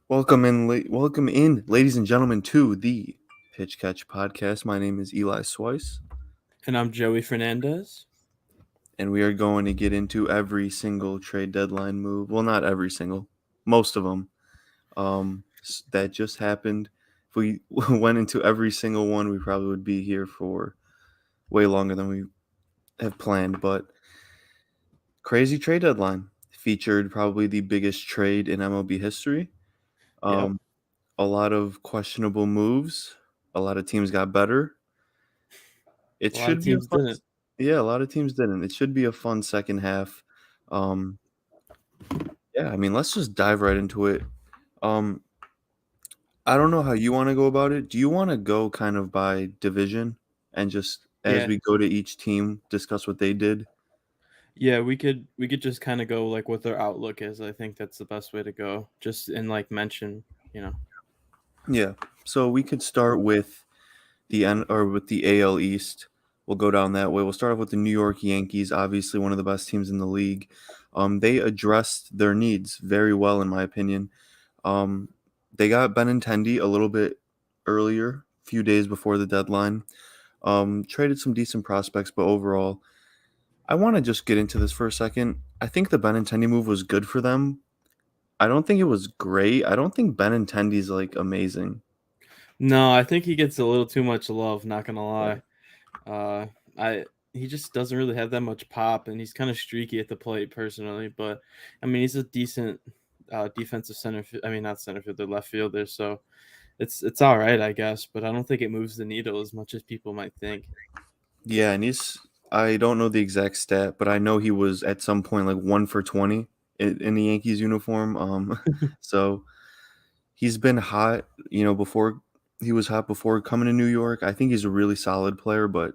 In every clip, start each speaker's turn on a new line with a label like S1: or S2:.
S1: Welcome in, ladies and gentlemen, to the Pitch Catch podcast. My name is Eli Swice,
S2: And I'm Joey Fernandez.
S1: and we are going to get into every single trade deadline move. Well, not every single, most of them that just happened. If we went into every single one, we probably would be here for way longer than we have planned. But crazy trade deadline featured probably the biggest trade in MLB history.
S2: Yep.
S1: Um, a lot of questionable moves. A lot of teams got better. It
S2: A lot of
S1: should be a
S2: teams
S1: fun.
S2: didn't.
S1: Yeah, a lot of teams didn't. It should be a fun second half. Um, yeah, I mean, let's just dive right into it. Um, I don't know how you want to go about it. Do you want to go kind of by division and just as
S2: Yeah.
S1: we go to each team discuss what they did?
S2: Yeah, we could just kind of go like what their outlook is. I think that's the best way to go. Just and like mention, you know.
S1: Yeah. So we could start with the AL East. We'll go down that way. We'll start off with the New York Yankees, obviously one of the best teams in the league. They addressed their needs very well, in my opinion. Um, they got Benintendi a little bit earlier, a few days before the deadline. Traded some decent prospects, but overall, I want to just get into this for a second. I think the Benintendi move was good for them. I don't think it was great. I don't think Benintendi's like amazing.
S2: No, I think he gets a little too much love, not gonna
S1: Yeah.
S2: lie. Uh I he just doesn't really have that much pop and he's kind of streaky at the plate personally, but I mean he's a decent defensive I mean not center fielder, left fielder, so it's all right, I guess, but I don't think it moves the needle as much as people might think.
S1: Yeah, and I don't know the exact stat, but I know he was at some point like 1 for 20 in the Yankees uniform. So he's been hot, before he was hot before coming to New York. I think he's a really solid player, but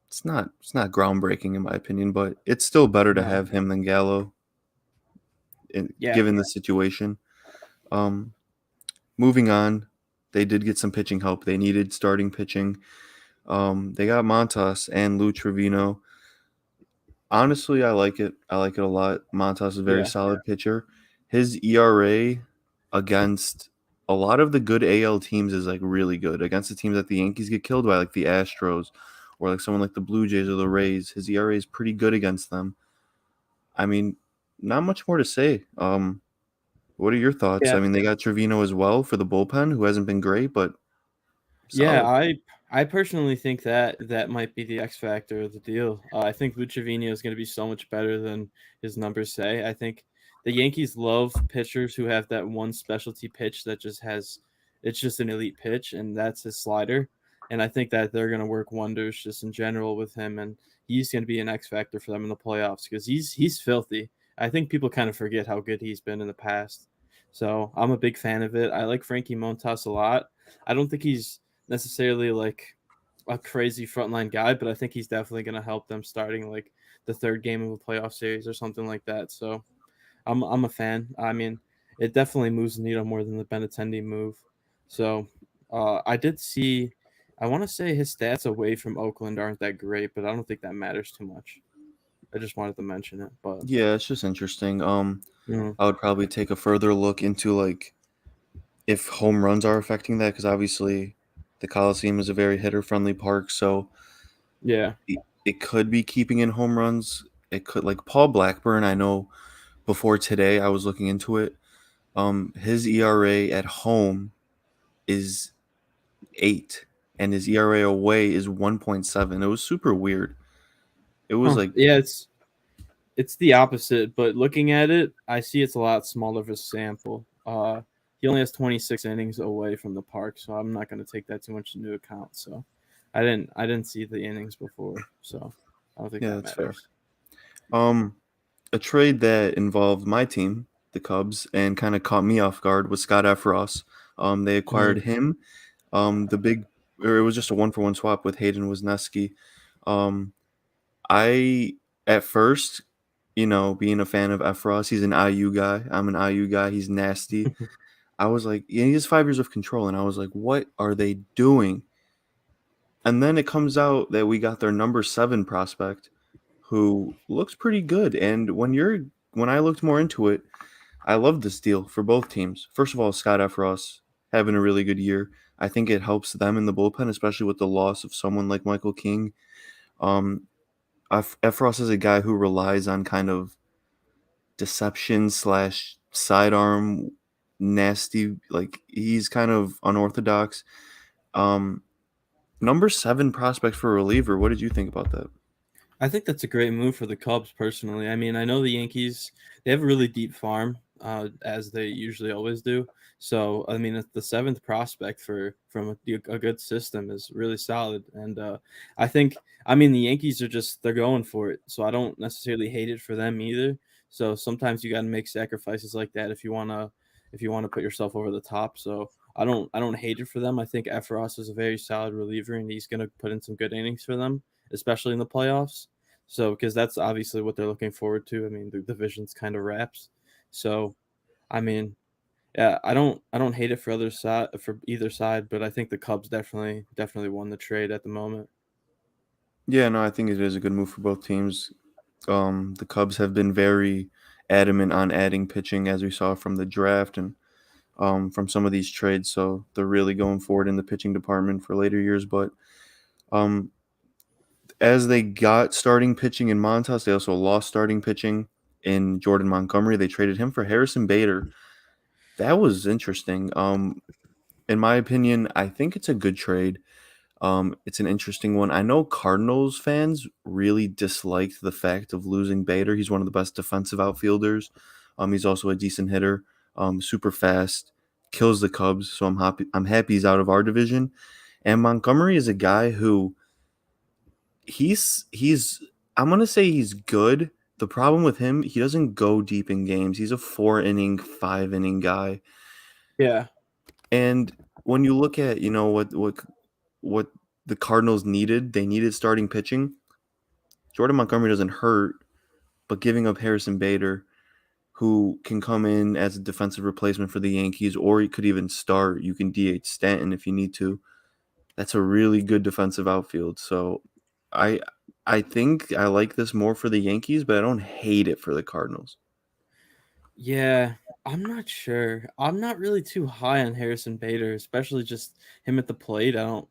S1: it's not groundbreaking in my opinion, but it's still better to
S2: No.
S1: have him than Gallo
S2: Yeah.
S1: given the situation. Um, Moving on, they did get some pitching help. They needed starting pitching. They got Montas and Lou Trevino. Honestly, I like it. I like it a lot. Montas is a very
S2: Yeah.
S1: solid pitcher. His ERA against a lot of the good AL teams is like really good. Against the teams that the Yankees get killed by, like the Astros, or like someone like the Blue Jays or the Rays, his ERA is pretty good against them. I mean, not much more to say. What are your thoughts?
S2: Yeah.
S1: I mean, they got Trevino as well for the bullpen, who hasn't been great, but
S2: Yeah,
S1: solid.
S2: I personally think that that might be the X factor of the deal. I think Luchavino is going to be so much better than his numbers say. I think the Yankees love pitchers who have that one specialty pitch that just has it's just an elite pitch, and that's his slider. And I think that they're going to work wonders just in general with him, and he's going to be an X factor for them in the playoffs because he's filthy. I think people kind of forget how good he's been in the past. So I'm a big fan of it. I like Frankie Montas a lot. I don't think he's necessarily like a crazy frontline guy, but I think he's definitely going to help them starting like the third game of a playoff series or something like that. So I'm a fan. I mean, it definitely moves the needle more than the Benatendi move. So I did see. I want to say his stats away from Oakland aren't that great, but I don't think that matters too much. I just wanted to mention it, but
S1: Yeah, it's just interesting.
S2: mm,
S1: I would probably take a further look into like if home runs are affecting that, because obviously the Coliseum is a very hitter-friendly park, so
S2: yeah,
S1: it could be keeping in home runs. It could, like Paul Blackburn. I know before today I was looking into it. His ERA at home is 8, and his ERA away is 1.7. It was super weird. It was
S2: huh?
S1: like,
S2: Yeah, it's the opposite, but looking at it, I see it's a lot smaller of a sample. He only has 26 innings away from the park, so I'm not going to take that too much into account. So I didn't see the innings before, so I don't think
S1: yeah,
S2: that
S1: that's fair.
S2: matters.
S1: Um, a trade that involved my team, the Cubs, and kind of caught me off guard was Scott Efros. They acquired
S2: Mm.
S1: him. The big, or it was just a 1-for-1 swap with Hayden Wisniewski. Um, I at first, being a fan of Efros, he's an IU guy. I'm an IU guy. He's nasty. I was like, yeah, he has 5 years of control, and I was like, what are they doing? And then it comes out that we got their number 7 prospect, who looks pretty good. And when I looked more into it, I love this deal for both teams. First of all, Scott Efros having a really good year. I think it helps them in the bullpen, especially with the loss of someone like Michael King. Um, Efros is a guy who relies on kind of deception slash sidearm nasty. Like he's kind of unorthodox. Um, Number 7 prospect for a reliever. What did you think about that?
S2: I think that's a great move for the Cubs personally. I mean, I know the Yankees, they have a really deep farm, as they usually always do. So, I mean, the seventh prospect from a good system is really solid. And I think, I mean, the Yankees are just, they're going for it. So I don't necessarily hate it for them either. So sometimes you got to make sacrifices like that if you want to put yourself over the top. So I don't hate it for them. I think Efros is a very solid reliever and he's going to put in some good innings for them, especially in the playoffs. So, because that's obviously what they're looking forward to. I mean, the division's kind of wraps. So, I mean, yeah, I don't hate it for either side, but I think the Cubs definitely won the trade at the moment.
S1: Yeah, no, I think it is a good move for both teams. The Cubs have been very adamant on adding pitching, as we saw from the draft and from some of these trades. So they're really going forward in the pitching department for later years. But um, as they got starting pitching in Montas, they also lost starting pitching in Jordan Montgomery. They traded him for Harrison Bader. That was interesting. In my opinion, I think it's a good trade. It's an interesting one. I know Cardinals fans really disliked the fact of losing Bader. He's one of the best defensive outfielders. He's also a decent hitter, super fast, kills the Cubs. So I'm happy. I'm happy he's out of our division. And Montgomery is a guy who he's. I'm gonna say he's good. The problem with him, he doesn't go deep in games. He's a 4 inning, 5 inning guy.
S2: Yeah.
S1: And when you look at what the Cardinals needed, they needed starting pitching. Jordan Montgomery doesn't hurt, but giving up Harrison Bader, who can come in as a defensive replacement for the Yankees, or he could even start. You can DH Stanton if you need to. That's a really good defensive outfield. So I I think I like this more for the Yankees, but I don't hate it for the Cardinals.
S2: Yeah, I'm not sure. I'm not really too high on Harrison Bader, especially just him at the plate. I don't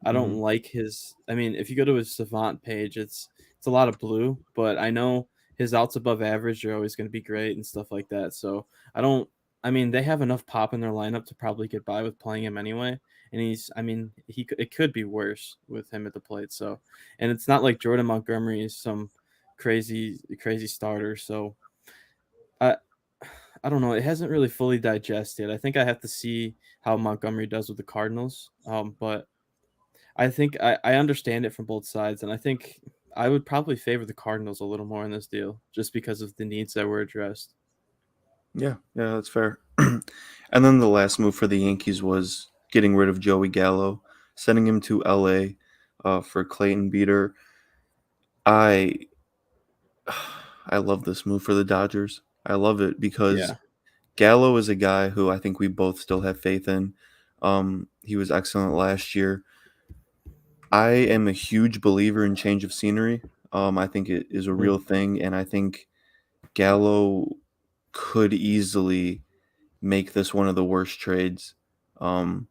S1: Hmm.
S2: like his I mean, if you go to his Savant page, it's a lot of blue, but I know his outs above average are always going to be great and stuff like that. So, I don't I mean, they have enough pop in their lineup to probably get by with playing him anyway. And I mean, it could be worse with him at the plate. So, and it's not like Jordan Montgomery is some crazy starter. So, I I don't know. It hasn't really fully digested. I think I have to see how Montgomery does with the Cardinals. But I think I understand it from both sides, and I think I would probably favor the Cardinals a little more in this deal, just because of the needs that were addressed.
S1: Yeah, yeah, that's fair. And then the last move for the Yankees was getting rid of Joey Gallo, sending him to LA for Clayton Beater. I I love this move for the Dodgers. I love it because
S2: Yeah.
S1: Gallo is a guy who I think we both still have faith in. He was excellent last year. I am a huge believer in change of scenery. I think it is a real
S2: Mm.
S1: thing, and I think Gallo could easily make this one of the worst trades um,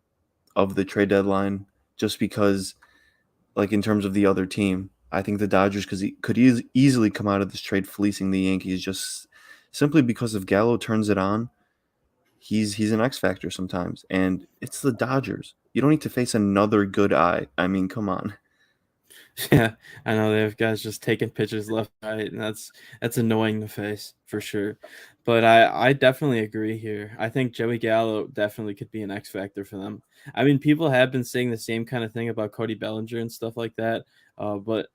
S1: of the trade deadline, just because, like in terms of the other team, I think the Dodgers could easily come out of this trade fleecing the Yankees just simply because if Gallo turns it on, he's an X factor sometimes, and it's the Dodgers. You don't need to face another good eye. I mean, come on.
S2: Yeah, I know they have guys just taking pitches left, right, and that's annoying to face for sure. But I definitely agree here. I think Joey Gallo definitely could be an X factor for them. I mean, people have been saying the same kind of thing about Cody Bellinger and stuff like that. But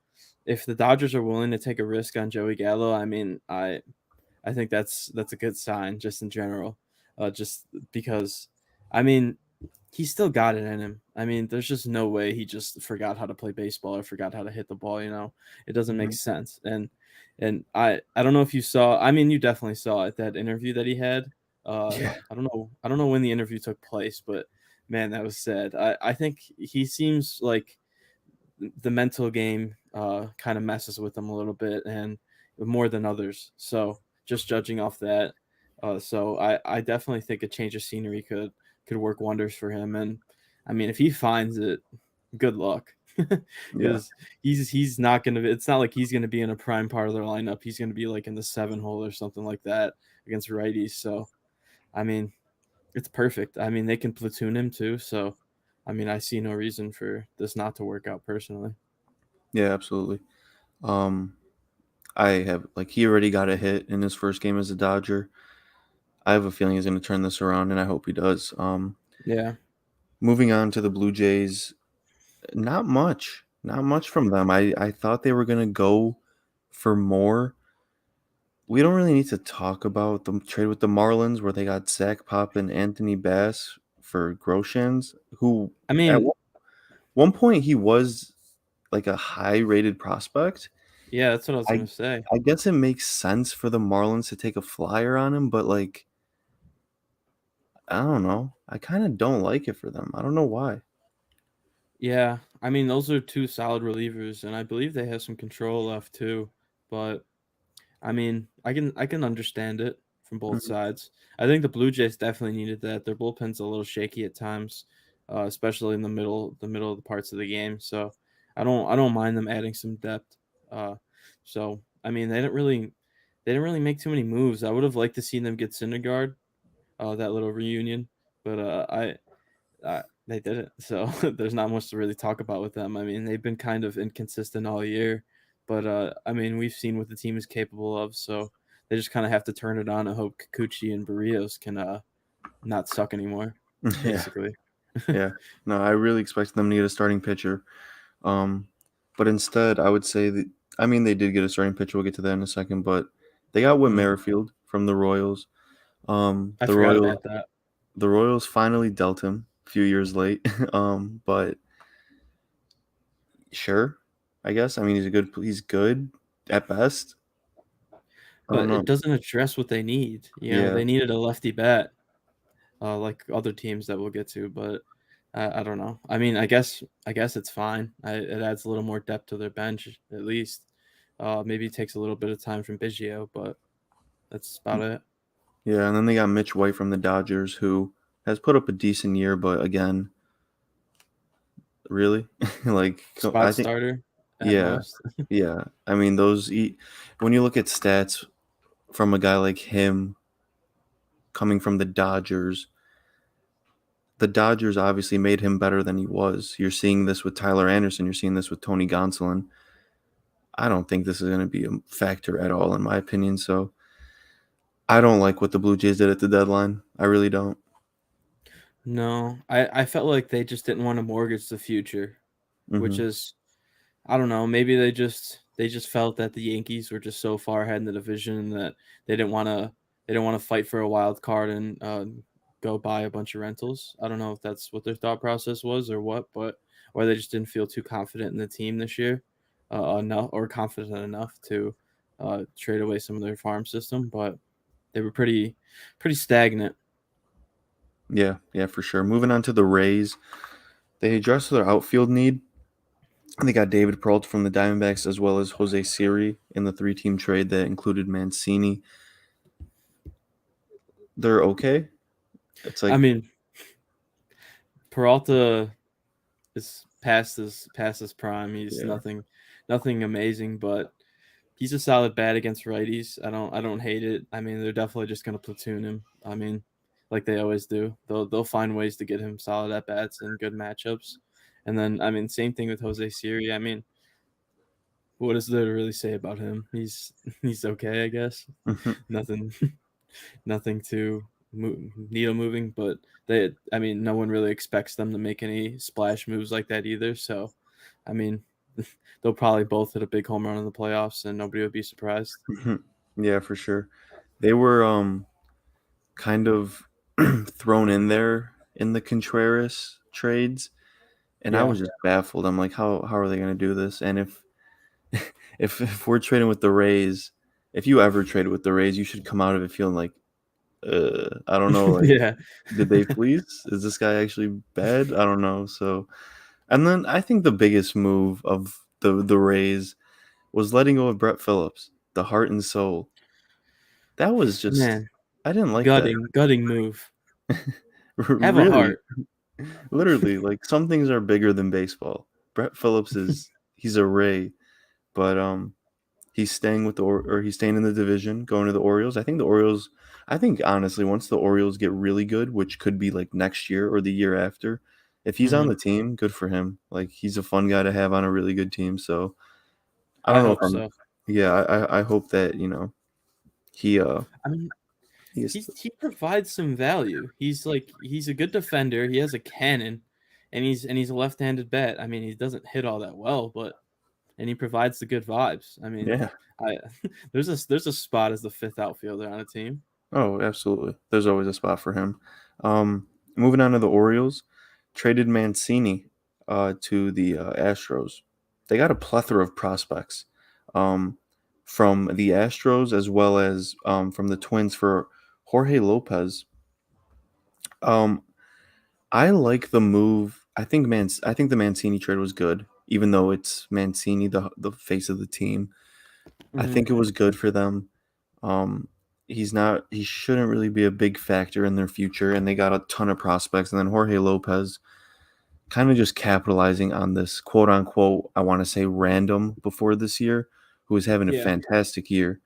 S2: if the Dodgers are willing to take a risk on Joey Gallo, I mean, I think that's a good sign just in general. Just because, I mean, he still got it in him. I mean, there's just no way he just forgot how to play baseball or forgot how to hit the ball. It doesn't make
S1: Mhm.
S2: sense. And I don't know if you saw. I mean, you definitely saw it, that interview that he had.
S1: Yeah.
S2: I don't know when the interview took place, but man, that was sad. I think he seems like the mental game kind of messes with him a little bit and more than others. So just judging off that, So I definitely think a change of scenery could work wonders for him. And I mean, if he finds it, good luck,
S1: Yeah.
S2: because he's not gonna. It's not like he's gonna be in a prime part of their lineup. He's gonna be like in the 7 hole or something like that against righties. So I mean, it's perfect. I mean, they can platoon him too. So I mean, I see no reason for this not to work out personally.
S1: Yeah, absolutely. Um, I have like he already got a hit in his first game as a Dodger. I have a feeling he's going to turn this around, and I hope he does.
S2: Yeah.
S1: Moving on to the Blue Jays, not much from them. I thought they were going to go for more. We don't really need to talk about the trade with the Marlins where they got Zach Pop and Anthony Bass for Groshans, who
S2: I
S1: at
S2: mean,
S1: one point he was like a high rated prospect.
S2: yeah, that's what I was
S1: I
S2: gonna say.
S1: I guess it makes sense for the Marlins to take a flyer on him, but like I don't know. I kind of don't like it for them. I don't know why.
S2: Yeah, I mean, those are two solid relievers, and I believe they have some control left too. But I mean, I can understand it from both
S1: Mhm.
S2: sides. I think the Blue Jays definitely needed that. Their bullpen's a little shaky at times, especially in the middle of the parts of the game. So I don't mind them adding some depth. Uh, so I mean, they didn't really make too many moves. I would have liked to see them get Syndergaard, that little reunion, but they didn't. So there's not much to really talk about with them. I mean, they've been kind of inconsistent all year, but I mean, we've seen what the team is capable of. So they just kind of have to turn it on and hope Kikuchi and Barrios can not suck anymore,
S1: Yeah,
S2: basically.
S1: yeah. No, I really expected them to get a starting pitcher. Um, but instead, I would say that I mean they did get a starting pitcher. We'll get to that in a second, but they got Whit
S2: Mm,
S1: Merrifield from the Royals.
S2: I
S1: The
S2: forgot
S1: Royals,
S2: about that.
S1: the Royals finally dealt him a few years late. But sure, I guess. I mean, he's good at best. I don't
S2: But
S1: know.
S2: it doesn't address what they need.
S1: Yeah.
S2: They needed a lefty bat, like other teams that we'll get to, but I don't know. I mean, I guess it's fine. It adds a little more depth to their bench at least. Maybe it takes a little bit of time from Biggio, but that's about it.
S1: Yeah, and then they got Mitch White from the Dodgers, who has put up a decent year, but again, really, like
S2: Spot
S1: I think,
S2: starter at
S1: yeah,
S2: most.
S1: yeah. I mean, when you look at stats from a guy like him coming from the Dodgers obviously made him better than he was. You're seeing this with Tyler Anderson. You're seeing this with Tony Gonsolin. I don't think this is going to be a factor at all, in my opinion. So I don't like what the Blue Jays did at the deadline. I really don't.
S2: No, I felt like they just didn't want to mortgage the future, which
S1: Hmm.
S2: is, I don't know, maybe they just felt that the Yankees were just so far ahead in the division that they didn't want to they didn't want to fight for a wild card and go buy a bunch of rentals. I don't know if that's what their thought process was or what, but or they just didn't feel too confident in the team this year, enough or confident enough to trade away some of their farm system. But they were pretty stagnant.
S1: Yeah, yeah, for sure. Moving on to the Rays, they addressed their outfield need. They got David Peralta from the Diamondbacks as well as Jose Siri in the three-team trade that included Mancini. They're okay. It's
S2: I
S1: like,
S2: mean, Peralta is past his prime. He's
S1: yeah.
S2: nothing amazing, but he's a solid bat against righties. I don't hate it. I mean, they're definitely just gonna platoon him. I mean, like they always do. They'll find ways to get him solid at bats and good matchups. And then I mean, same thing with Jose Siri. I mean, what is there to really say about him? He's he's okay, I guess. Nothing nothing too needle moving, but I mean, no one really expects them to make any splash moves like that either. So, I mean, they'll probably both hit a big home run in the playoffs, and nobody would be surprised.
S1: Yeah, for sure. They were kind of thrown in there in the Contreras trades, and I
S2: Yeah,
S1: was just baffled. I'm like, how are they going to do this? And if if we're trading with the Rays, if you ever traded with the Rays, you should come out of it feeling like, I don't know, like,
S2: yeah.
S1: did they fleece? Is this guy actually bad? I don't know. So, and then I think the biggest move of the Rays was letting go of Brett Phillips, the heart and soul. That was just
S2: Man,
S1: I didn't like that.
S2: Gutting move. Have a
S1: Really,
S2: heart.
S1: literally, like some things are bigger than baseball. Brett Phillips is he's a ray, but he's staying with or he's staying in the division, going to the Orioles. I think the Orioles. I think honestly, once the Orioles get really good, which could be like next year or the year after, if he's on
S2: Mhm.
S1: the team, good for him. Like he's a fun guy to have on a really good team. So I
S2: I
S1: don't know if
S2: hope
S1: I'm.
S2: so.
S1: Yeah, I hope that he
S2: I mean,
S1: he is.
S2: he provides some value. He's a good defender. He has a cannon, and he's a left-handed bat. I mean, he doesn't hit all that well, but and he provides the good vibes. I mean,
S1: Yeah.
S2: I there's a spot as the fifth outfielder on a team.
S1: Oh, absolutely. There's always a spot for him. Moving on to the Orioles, traded Mancini to the Astros. They got a plethora of prospects from the Astros as well as from the Twins for Jorge Lopez. Um, I like the move. I think the Mancini trade was good, even though it's Mancini, the face of the team. I
S2: Hmm.
S1: think it was good for them. Um, he shouldn't really be a big factor in their future, and they got a ton of prospects. And then Jorge Lopez kind of just capitalizing on this quote unquote, I want to say random before this year, who was having a
S2: Yeah,
S1: fantastic year.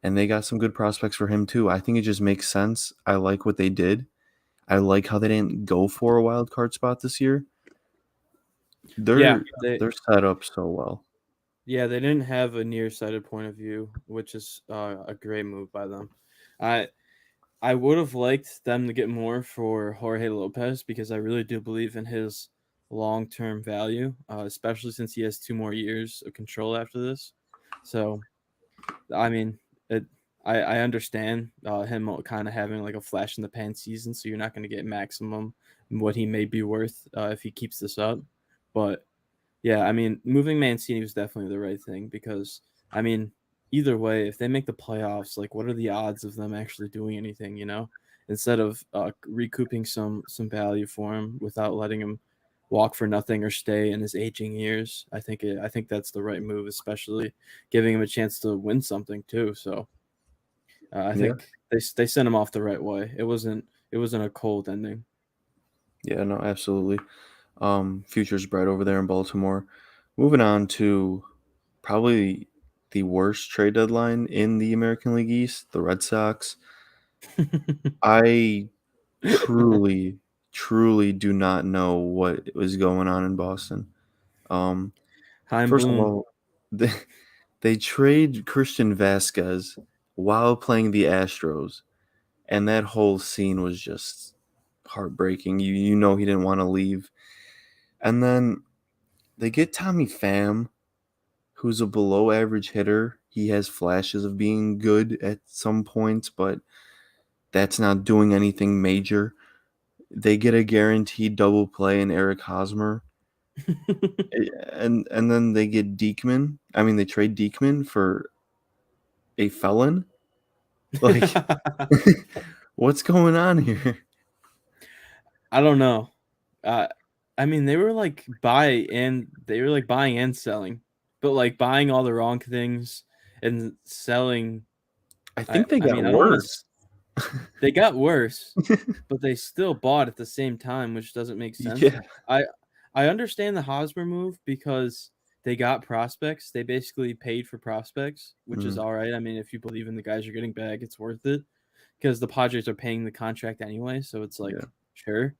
S1: And they got some good prospects for him too. I think it just makes sense. I like what they did. I like how they didn't go for a wild card spot this year.
S2: yeah,
S1: They're set up so well.
S2: they didn't have a nearsighted point of view, which is a great move by them. I I would have liked them to get more for Jorge Lopez because I really do believe in his long term value, especially since he has 2 more years of control after this. So I mean, it. I understand him kind of having like a flash in the pan season, so you're not going to get maximum what he may be worth if he keeps this up. But yeah, I mean, moving Mancini was definitely the right thing because I mean, either way, if they make the playoffs, like what are the odds of them actually doing anything? Instead of recouping some value for him without letting him walk for nothing or stay in his aging years, I think that's the right move, especially giving him a chance to win something too. So I
S1: Yeah.
S2: think they sent him off the right way. It wasn't a cold ending.
S1: Yeah, no, absolutely. Future's bright over there in Baltimore. Moving on to probably the worst trade deadline in the American League East, the Red Sox. I truly, truly do not know what was going on in Boston. Um,
S2: Heim
S1: First of
S2: Bloom.
S1: all, they trade Christian Vasquez while playing the Astros, and that whole scene was just heartbreaking. You know he didn't want to leave. And then they get Tommy Pham, who's a below average hitter. He has flashes of being good at some points, but that's not doing anything major. They get a guaranteed double play in Eric Hosmer. And then they get Diekman. I mean, they trade Diekman for a felon. Like, what's going on here?
S2: I don't know. Uh, I mean, they were like buying and selling, but like buying all the wrong things and selling.
S1: I think they
S2: I
S1: got
S2: mean, I don't want to.
S1: worse.
S2: They got worse, but they still bought at the same time, which doesn't make sense.
S1: Yeah.
S2: I I understand the Hosmer move because they got prospects. They basically paid for prospects, which is
S1: Mm,
S2: all right. I mean, if you believe in the guys you're getting back, it's worth it because the Padres are paying the contract anyway. So it's
S1: yeah.
S2: like sure,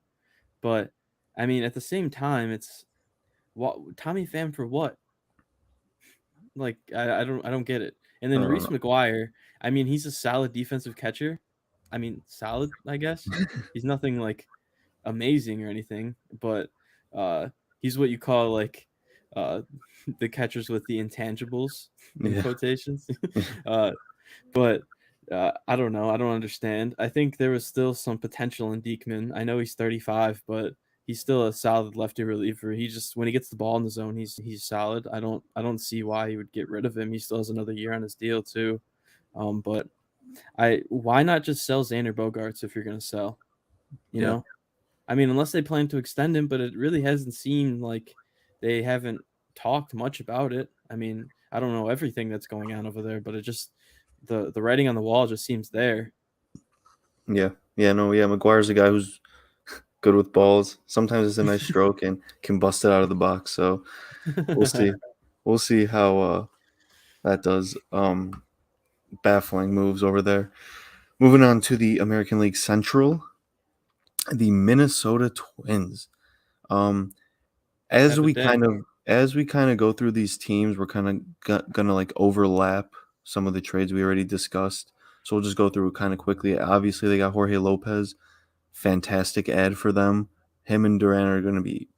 S2: but I mean, at the same time, it's what Tommy Pham for what? Like I don't get it. And
S1: I
S2: then
S1: don't
S2: Reese
S1: know.
S2: McGuire, I mean, he's a solid defensive catcher. I mean, solid, I guess. He's nothing like amazing or anything, but he's what you call like uh the catchers with the intangibles in
S1: Yeah.
S2: quotations. uh but I don't know. I don't understand. I think there was still some potential in Diekman. I know he's 35, but he's still a solid lefty reliever. He just when he gets the ball in the zone, he's solid. I don't see why he would get rid of him. He still has another year on his deal too. But I why not just sell Xander Bogarts if you're gonna sell? You
S1: Yeah.
S2: know, I mean, unless they plan to extend him, but it really hasn't seemed like they haven't talked much about it. I mean, I don't know everything that's going on over there, but it just the writing on the wall just seems there.
S1: Yeah, yeah, no, yeah. McGuire's a guy who's good with balls. Sometimes it's a nice stroke and can bust it out of the box. So we'll see. We'll see how that does. Baffling moves over there. Moving on to the American League Central, the Minnesota Twins. Um, as
S2: Have a
S1: we
S2: day.
S1: kind of go through these teams, we're kind of gonna like overlap some of the trades we already discussed. So we'll just go through it kind of quickly. Obviously, they got Jorge Lopez, fantastic ad for them. Him and Duran are going to be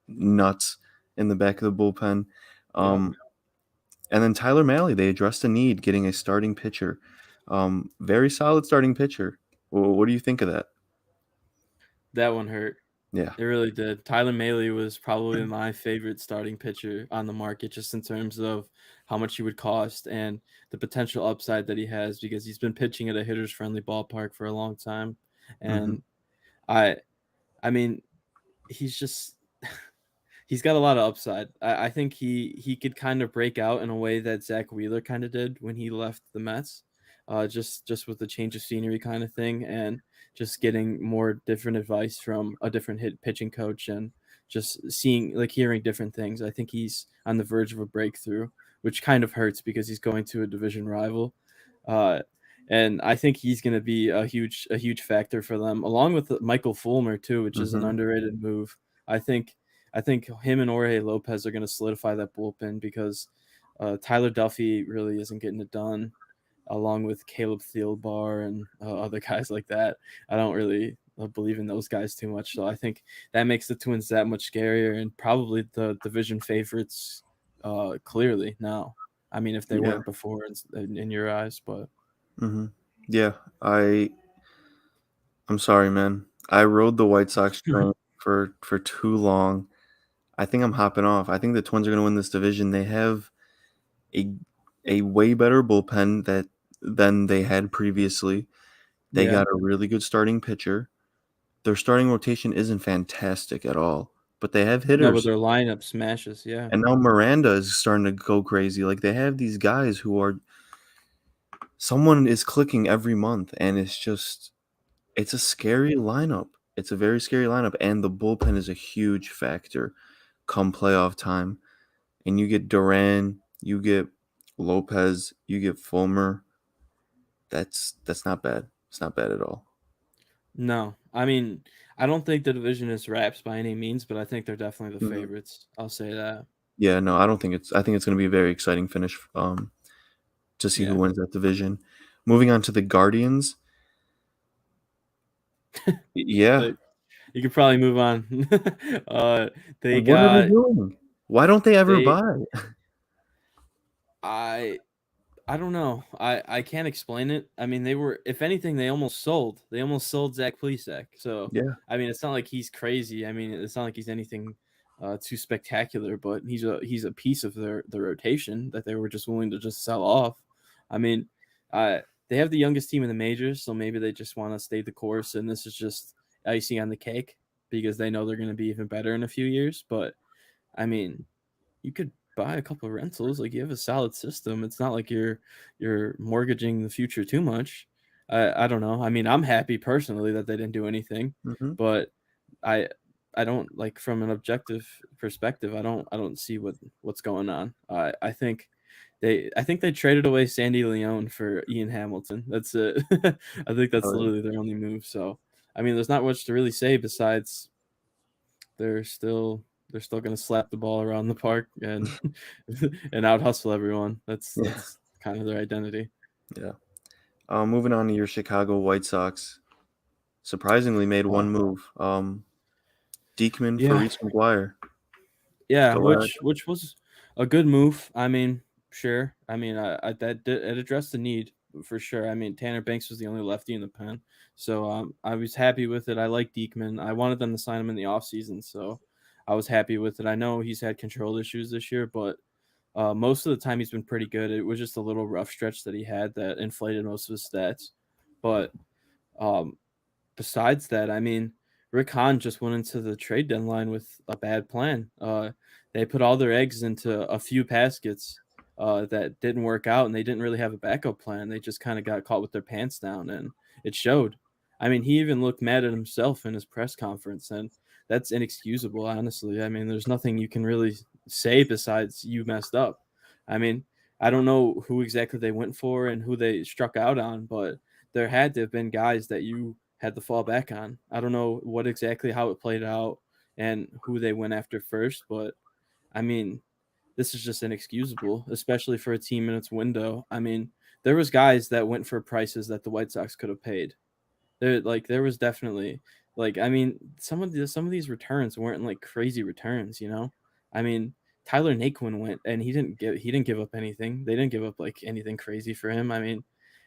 S1: nuts in the back of the bullpen.
S2: Yep.
S1: And then Tyler Mahle, they addressed a need, getting a starting pitcher. Very solid starting pitcher. What do you think of that?
S2: That one hurt.
S1: Yeah.
S2: It really did. Tyler Mahle was probably my favorite starting pitcher on the market, just in terms of how much he would cost and the potential upside that he has, because he's been pitching at a hitter's friendly ballpark for a long time.
S1: Hmm.
S2: And I I mean, he's just he's got a lot of upside. I think he could kind of break out in a way that Zach Wheeler kind of did when he left the Mets, just with the change of scenery kind of thing, and just getting more different advice from a different hit pitching coach, and just seeing, like, hearing different things. I think he's on the verge of a breakthrough, which kind of hurts because he's going to a division rival. Uh, and I think he's going to be a huge factor for them, along with Michael Fulmer too, which is an
S1: Hmm.
S2: underrated move. I think I think him and Jorge Lopez are going to solidify that bullpen, because Tyler Duffy really isn't getting it done, along with Caleb Thielbar and other guys like that. I don't really believe in those guys too much, so I think that makes the Twins that much scarier, and probably the division favorites, clearly now. I mean, if they
S1: Yeah.
S2: weren't before in your eyes, but
S1: Hmm. Yeah. I'm sorry, man. I rode the White Sox train for too long. I think I'm hopping off. I think the Twins are going to win this division. They have a way better bullpen than they had previously. They
S2: yeah,
S1: got a really good starting pitcher. Their starting rotation isn't fantastic at all, but they have
S2: no, but
S1: hitters.
S2: their lineup smashes. Yeah,
S1: And now Miranda is starting to go crazy. Like they have these guys who are someone is clicking every month, and it's a scary lineup. It's a very scary lineup, and the bullpen is a huge factor come playoff time. And you get Duran, you get Lopez, you get Fulmer. That's not bad. It's not bad at all.
S2: no, I mean, I don't think the division is wraps by any means, but I think they're definitely the
S1: Mhm.
S2: favorites. I'll say that.
S1: Yeah, no, I don't think it's. I think it's going to be a very exciting finish. To see who
S2: Yeah,
S1: wins that division. Moving on to the Guardians. Yeah.
S2: but you could probably move on. uh, they
S1: What are they
S2: got
S1: doing? Why don't they ever
S2: they
S1: buy?
S2: I I don't know. I can't explain it. I mean, they were, if anything, they almost sold. They almost sold Zach Plesac. So
S1: Yeah.
S2: I mean, it's not like he's crazy. I mean, it's not like he's anything too spectacular, but he's a piece of their rotation that they were just willing to just sell off. I mean, they have the youngest team in the majors, so maybe they just want to stay the course, and this is just icing on the cake, because they know they're going to be even better in a few years. But I mean, you could buy a couple of rentals. Like, you have a solid system. It's not like you're mortgaging the future too much. I don't know. I mean, I'm happy personally that they didn't do anything,
S1: Hmm.
S2: but I I don't, like, from an objective perspective. I don't see what's going on. I think they traded away Sandy Leone for Ian Hamilton. That's it. I think that's
S1: Oh, yeah.
S2: literally their only move. So I mean, there's not much to really say besides they're still they're still gonna slap the ball around the park and and out hustle everyone. That's
S1: Yeah.
S2: that's kind of their identity.
S1: Yeah. Moving on to your Chicago White Sox. Surprisingly made one
S2: Oh,
S1: move. Diekman for
S2: yeah,
S1: Reese McGuire.
S2: yeah,
S1: Go ahead.
S2: which was a good move. I mean, sure. I mean, it addressed the need for sure. I mean, Tanner Banks was the only lefty in the pen, so I was happy with it. I like Diekman. I wanted them to sign him in the offseason, so I was happy with it. I know he's had control issues this year, but most of the time he's been pretty good. It was just a little rough stretch that he had that inflated most of his stats. But um, besides that, I mean, Rick Hahn just went into the trade deadline with a bad plan. They put all their eggs into a few baskets that didn't work out, and they didn't really have a backup plan. They just kind of got caught with their pants down, and it showed. I mean, he even looked mad at himself in his press conference, and that's inexcusable, honestly. I mean, there's nothing you can really say besides you messed up. I mean, I don't know who exactly they went for and who they struck out on, but there had to have been guys that you had to fall back on. I don't know what exactly how it played out and who they went after first, but I mean, this is just inexcusable, especially for a team in its window. I mean, there was guys that went for prices that the White Sox could have paid. There was definitely I mean, some of these returns weren't like crazy returns, you know? I mean, Tyler Naquin went and he didn't give up anything. They didn't give up like anything crazy for him. I mean,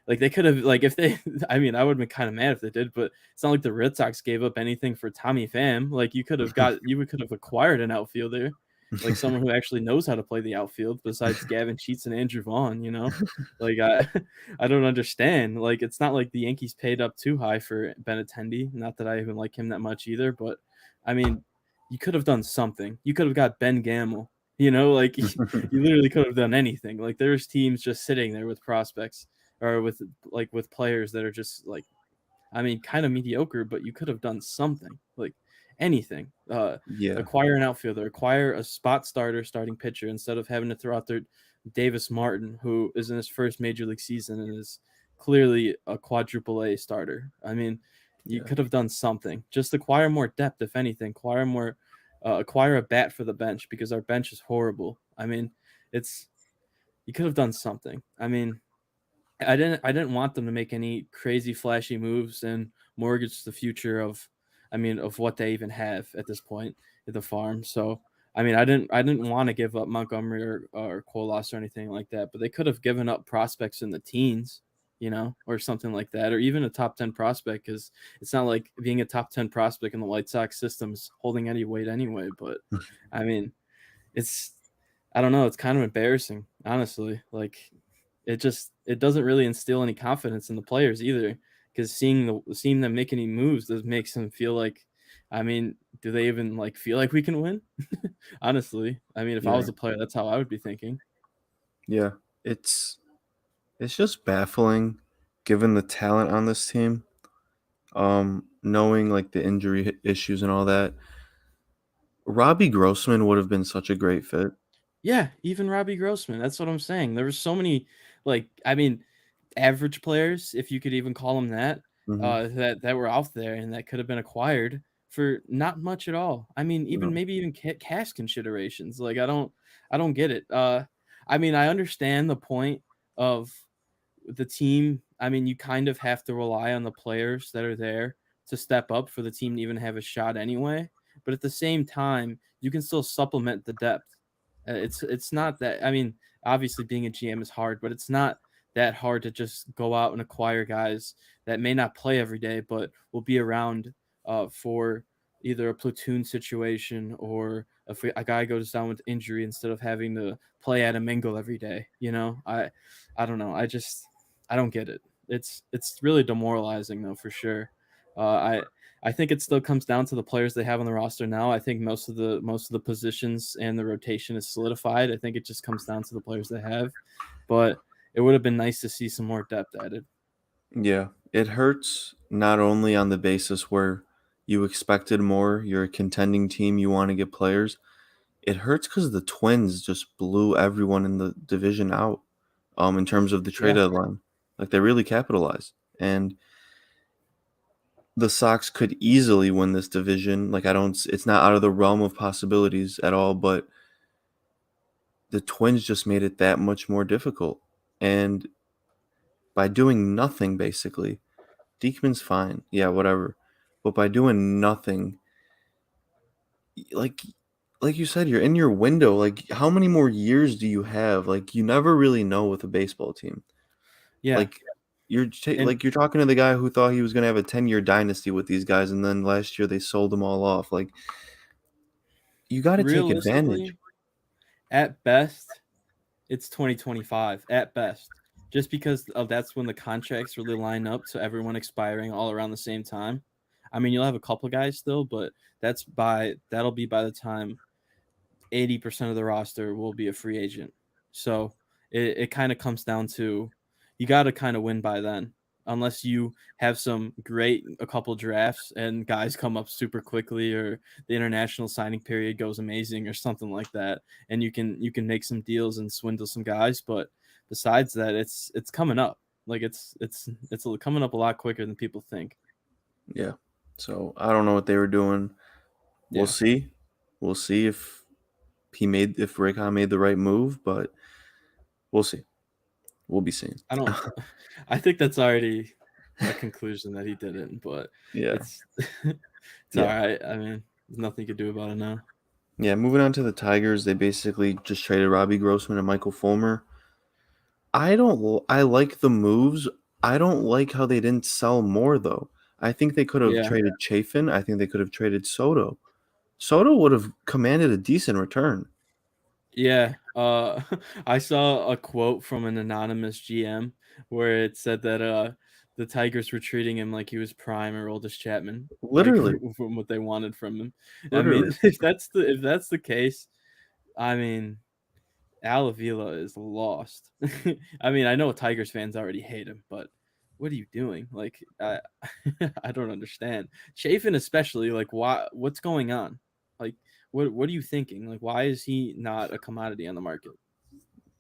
S2: like they could have like if they I mean, I would have been kind of mad if they did, but it's not like the Red Sox gave up anything for Tommy Pham. Like you could have acquired an outfielder, like someone who actually knows how to play the outfield besides Gavin Sheets and Andrew Vaughn, you know? Like I I don't understand. Like, it's not like the Yankees paid up too high for Benintendi. Not that I even like him that much either, but I mean, you could have done something. You could have got Ben Gamel. You know, like you literally could have done anything. Like there's teams just sitting there with prospects or with players that are just like I mean, kind of mediocre, but you could have done something, like anything.
S1: Yeah,
S2: Acquire an outfielder, acquire a spot starting pitcher instead of having to throw out there Davis Martin, who is in his first major league season and is clearly a quadruple A starter. I mean, you
S1: yeah,
S2: could have done something. Just acquire more depth, if anything. Acquire a bat for the bench because our bench is horrible. I mean, it's you could have done something. I mean, I didn't want them to make any crazy flashy moves and mortgage the future of of what they even have at this point at the farm. So I mean I didn't want to give up Montgomery or Colas or anything like that, but they could have given up prospects in the teens, you know, or something like that, or even a top 10 prospect because it's not like being a top 10 prospect in the White Sox system is holding any weight anyway. But I mean, it's I don't know, it's kind of embarrassing, honestly. Like it doesn't really instill any confidence in the players either because seeing them make any moves does makes them feel like I mean, do they even like feel like we can win? Honestly. I mean, if I
S1: yeah,
S2: was a player, that's how I would be thinking.
S1: yeah. It's it's just baffling, given the talent on this team. Knowing like the issues and all that, Robbie Grossman would have been such a great fit.
S2: Yeah, even Robbie Grossman. That's what I'm saying. There were so many I mean, average players, if you could even call them that,
S1: Hmm.
S2: that were out there and that could have been acquired for not much at all. I mean, even
S1: No.
S2: maybe even cash considerations. Like I don't get it. I mean, I understand the point of the team. I mean, you kind of have to rely on the players that are there to step up for the team to even have a shot anyway. But at the same time, you can still supplement the depth. It's not that I mean, obviously being a GM is hard, but it's not that hard to just go out and acquire guys that may not play every day, but will be around for either a platoon situation or if a guy goes down with injury instead of having to play at a mingle every day. You know, I don't know. I don't get it. It's really demoralizing though for sure. I think it still comes down to the players they have on the roster now. I think most of the positions and the rotation is solidified. I think it just comes down to the players they have, but it would have been nice to see some more depth added.
S1: Yeah, it hurts not only on the basis where you expected more, you're a contending team, you want to get players. It hurts because the Twins just blew everyone in the division out. In terms of the trade
S2: Yeah,
S1: deadline, like they really capitalized, and the Sox could easily win this division. Like I don't, it's not out of the realm of possibilities at all. But the Twins just made it that much more difficult, and by doing nothing, basically, Diekman's fine, yeah, whatever. But by doing nothing, like like you said, you're in your window. Like how many more years do you have? Like you never really know with a baseball team.
S2: yeah,
S1: Like
S2: and
S1: you're talking to the guy who thought he was gonna have a 10-year dynasty with these guys, and then last year they sold them all off. Like you got to take advantage.
S2: realistically, at best, it's 2025 at best. Just because of that's when the contracts really line up to everyone expiring all around the same time. I mean, you'll have a couple guys still, but that'll be by the time 80% of the roster will be a free agent. So it kind of comes down to you got to kind of win by then. unless you have some great a couple drafts and guys come up super quickly, or the international signing period goes amazing or something like that, and you can make some deals and swindle some guys. But besides that, it's coming up. Like it's coming up a lot quicker than people think.
S1: Yeah. So I don't know what they were doing. We'll
S2: Yeah.
S1: see. We'll see if Rick Hahn made the right move, but we'll see. We'll be seeing.
S2: I don't I think that's already a conclusion that he didn't, but
S1: Yeah.
S2: it's it's all
S1: Yeah.
S2: right. I mean, there's nothing you can do about it now.
S1: Yeah. Moving on to the Tigers, they basically just traded Robbie Grossman and Michael Fulmer. I like the moves. I don't like how they didn't sell more though. I think they could have
S2: Yeah.
S1: traded Chafin. I think they could have traded Soto. Soto would have commanded a decent return.
S2: Yeah. I saw a quote from an anonymous GM where it said that the Tigers were treating him like he was prime or oldest Chapman, like
S1: Literally.
S2: from what they wanted from him. I
S1: Literally.
S2: mean, if that's the case, I mean, Al Avila is lost. I mean, I know Tigers fans already hate him, but what are you doing? Like, I don't understand. Chafin, especially, like, why? What's going on? Like, what are you thinking? Like, why is he not a commodity on the market?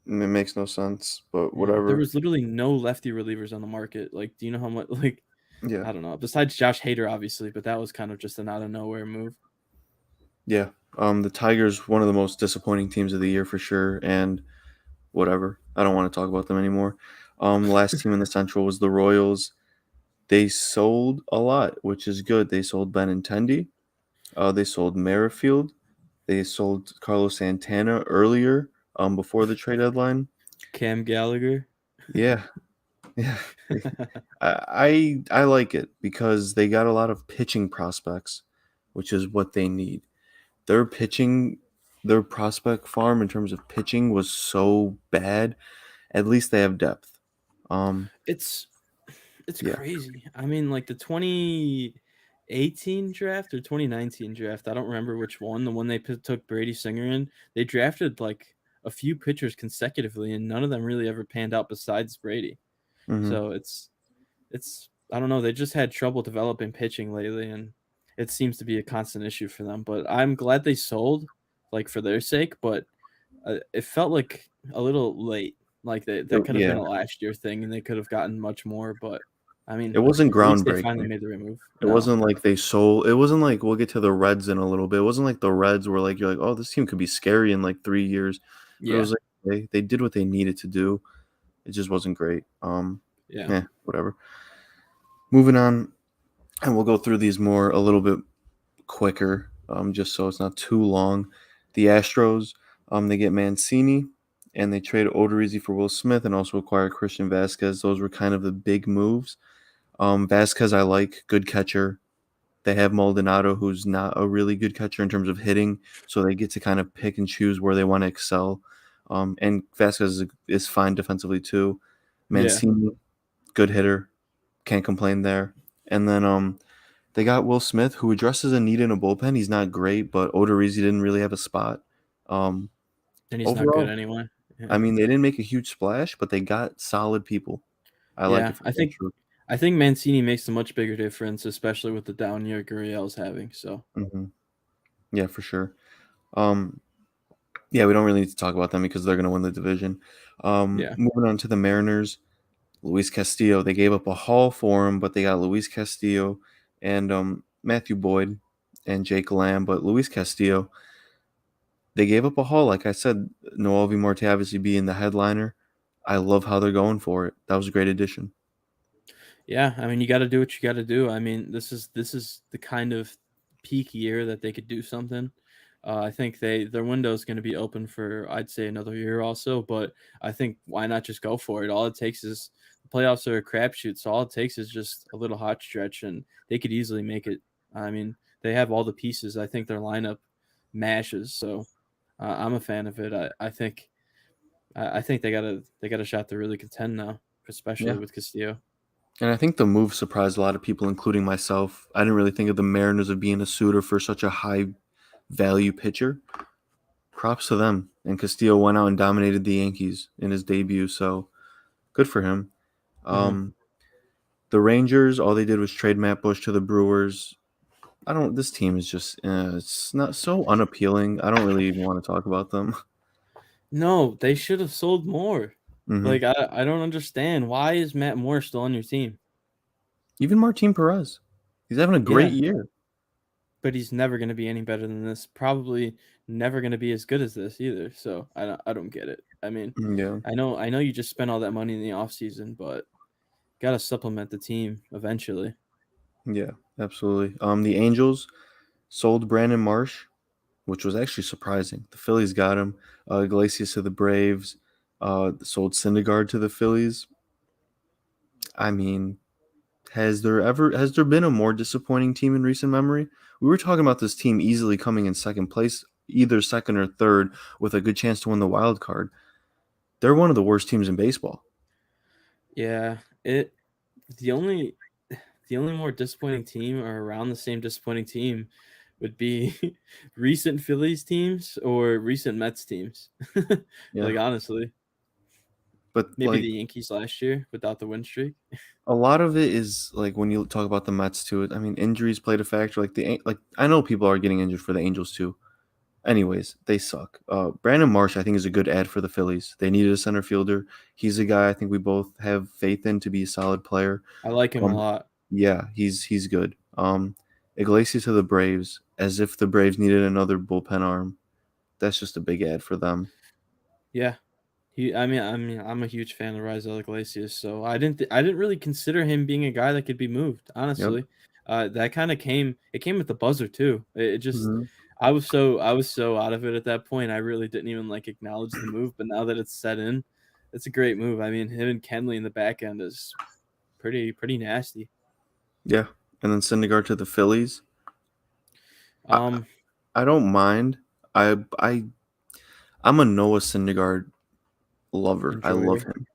S1: It makes no sense, but
S2: Yeah, there
S1: whatever.
S2: was literally no lefty relievers on the market. Like, do you know how much? Like,
S1: Yeah.
S2: I don't know. Besides Josh Hader, obviously, but that was kind of just an out of nowhere move.
S1: Yeah. The Tigers, one of the most disappointing teams of the year for sure, and whatever. I don't want to talk about them anymore. The last team in the Central was the Royals. They sold a lot, which is good. They sold Benintendi. They sold Merrifield. They sold Carlos Santana earlier, before the trade deadline.
S2: Cam Gallagher.
S1: Yeah, yeah. I like it because they got a lot of pitching prospects, which is what they need. Their pitching, their prospect farm in terms of pitching was so bad. At least they have depth. Um,
S2: It's It's
S1: yeah.
S2: crazy. I mean, like the 2018 draft or 2019 draft, I don't remember which one, the one they took Brady Singer in, they drafted like a few pitchers consecutively, and none of them really ever panned out besides Brady.
S1: Hmm.
S2: So it's I don't know, they just had trouble developing pitching lately, and it seems to be a constant issue for them. But I'm glad they sold, like for their sake, but it felt like a little late. Like that could have been
S1: Yeah,
S2: a last year thing, and they could have gotten much more. But I mean,
S1: it wasn't
S2: at least they finally
S1: groundbreaking.
S2: made the remove.
S1: It
S2: No,
S1: wasn't like they sold. It wasn't like we'll get to the Reds in a little bit. It wasn't like the Reds were like you're like, oh, this team could be scary in like 3 years. But it
S2: yeah,
S1: was like they did what they needed to do. It just wasn't great.
S2: yeah,
S1: Yeah, whatever. Moving on, and we'll go through these more a little bit quicker, just so it's not too long. The Astros, they get Mancini, and they trade Odorizzi for Will Smith, and also acquire Christian Vasquez. Those were kind of the big moves. Vasquez, I like, good catcher. They have Maldonado, who's not a really good catcher in terms of hitting, so they get to kind of pick and choose where they want to excel. And Vasquez is fine defensively too.
S2: yeah.
S1: Mancini, good hitter, can't complain there. And then they got Will Smith, who addresses a need in a bullpen. He's not great, but Odorizzi didn't really have a spot. Um,
S2: And he's not good
S1: Overall,
S2: anyway. Yeah,
S1: I mean, they didn't make a huge splash, but they got solid people. I like it
S2: yeah.
S1: for
S2: I
S1: the
S2: think
S1: Astros.
S2: I think Mancini makes a much bigger difference, especially with the down year Gurriel's having. So
S1: Hmm. Yeah, for sure. Um, Yeah, we don't really need to talk about them because they're going to win the division.
S2: yeah,
S1: Moving on to the Mariners, Luis Castillo. They gave up a haul for him, but they got Luis Castillo and Matthew Boyd and Jake Lamb. But Luis Castillo, they gave up a haul. Like I said, Noel V. Marte obviously being the headliner. I love how they're going for it. That was a great addition.
S2: yeah. I mean, you got to do what you got to do. I mean, this is the kind of peak year that they could do something. I think their window is going to be open for I'd say another year also, but I think why not just go for it? All it takes is the playoffs are a crapshoot, so all it takes is just a little hot stretch, and they could easily make it. I mean, they have all the pieces. I think their lineup mashes, so I'm a fan of it. I think they got a shot to really contend now, especially
S1: Yeah.
S2: with Castillo.
S1: And I think the move surprised a lot of people, including myself. I didn't really think of the Mariners of being a suitor for such a high value pitcher. Props to them. And Castillo went out and dominated the Yankees in his debut, so good for him.
S2: Hmm.
S1: Um, The Rangers, all they did was trade Matt Bush to the Brewers. I don't. This team is just it's not so unappealing. I don't really even want to talk about them.
S2: No, they should have sold more.
S1: Hmm.
S2: Like I don't understand. Why is Matt Moore still on your team?
S1: Even Martin Perez, he's having a great
S2: Yeah,
S1: year.
S2: but he's never going to be any better than this. Probably never going to be as good as this either. So I don't get it. I mean,
S1: Yeah,
S2: I know you just spent all that money in the offseason, but got to supplement the team eventually.
S1: yeah, absolutely. The Angels sold Brandon Marsh, which was actually surprising. The Phillies got him. Iglesias to the Braves. Sold Syndergaard to the Phillies. I mean, has there been a more disappointing team in recent memory? We were talking about this team easily coming in second place, either second or third, with a good chance to win the wild card. They're one of the worst teams in baseball.
S2: Yeah, it the only the only more disappointing team or around the same disappointing team would be recent Phillies teams or recent Mets teams.
S1: Yeah,
S2: Like honestly,
S1: but
S2: maybe
S1: like
S2: the Yankees last year without the win streak.
S1: a lot of it is like when you talk about the Mets too. I mean, injuries played a factor. Like I know people are getting injured for the Angels too. Anyways, they suck. Brandon Marsh, I think, is a good ad for the Phillies. They needed a center fielder. He's a guy I think we both have faith in to be a solid player.
S2: I like him a
S1: Um,
S2: lot.
S1: yeah, he's good. Iglesias to the Braves, as if the Braves needed another bullpen arm. That's just a big ad for them.
S2: Yeah, I'm a huge fan of Raisel Iglesias, so I didn't really consider him being a guy that could be moved.
S1: Yep.
S2: Honestly, that kind of came with the buzzer too. It just
S1: Hmm.
S2: I was so out of it at that point. I really didn't even like acknowledge the move, but now that it's set in, it's a great move. I mean, him and Kenley in the back end is pretty nasty.
S1: Yeah, and then Syndergaard to the Phillies. I,
S2: Um,
S1: I don't mind. I'm a Noah Syndergaard lover. I love
S2: enjoyer.
S1: him.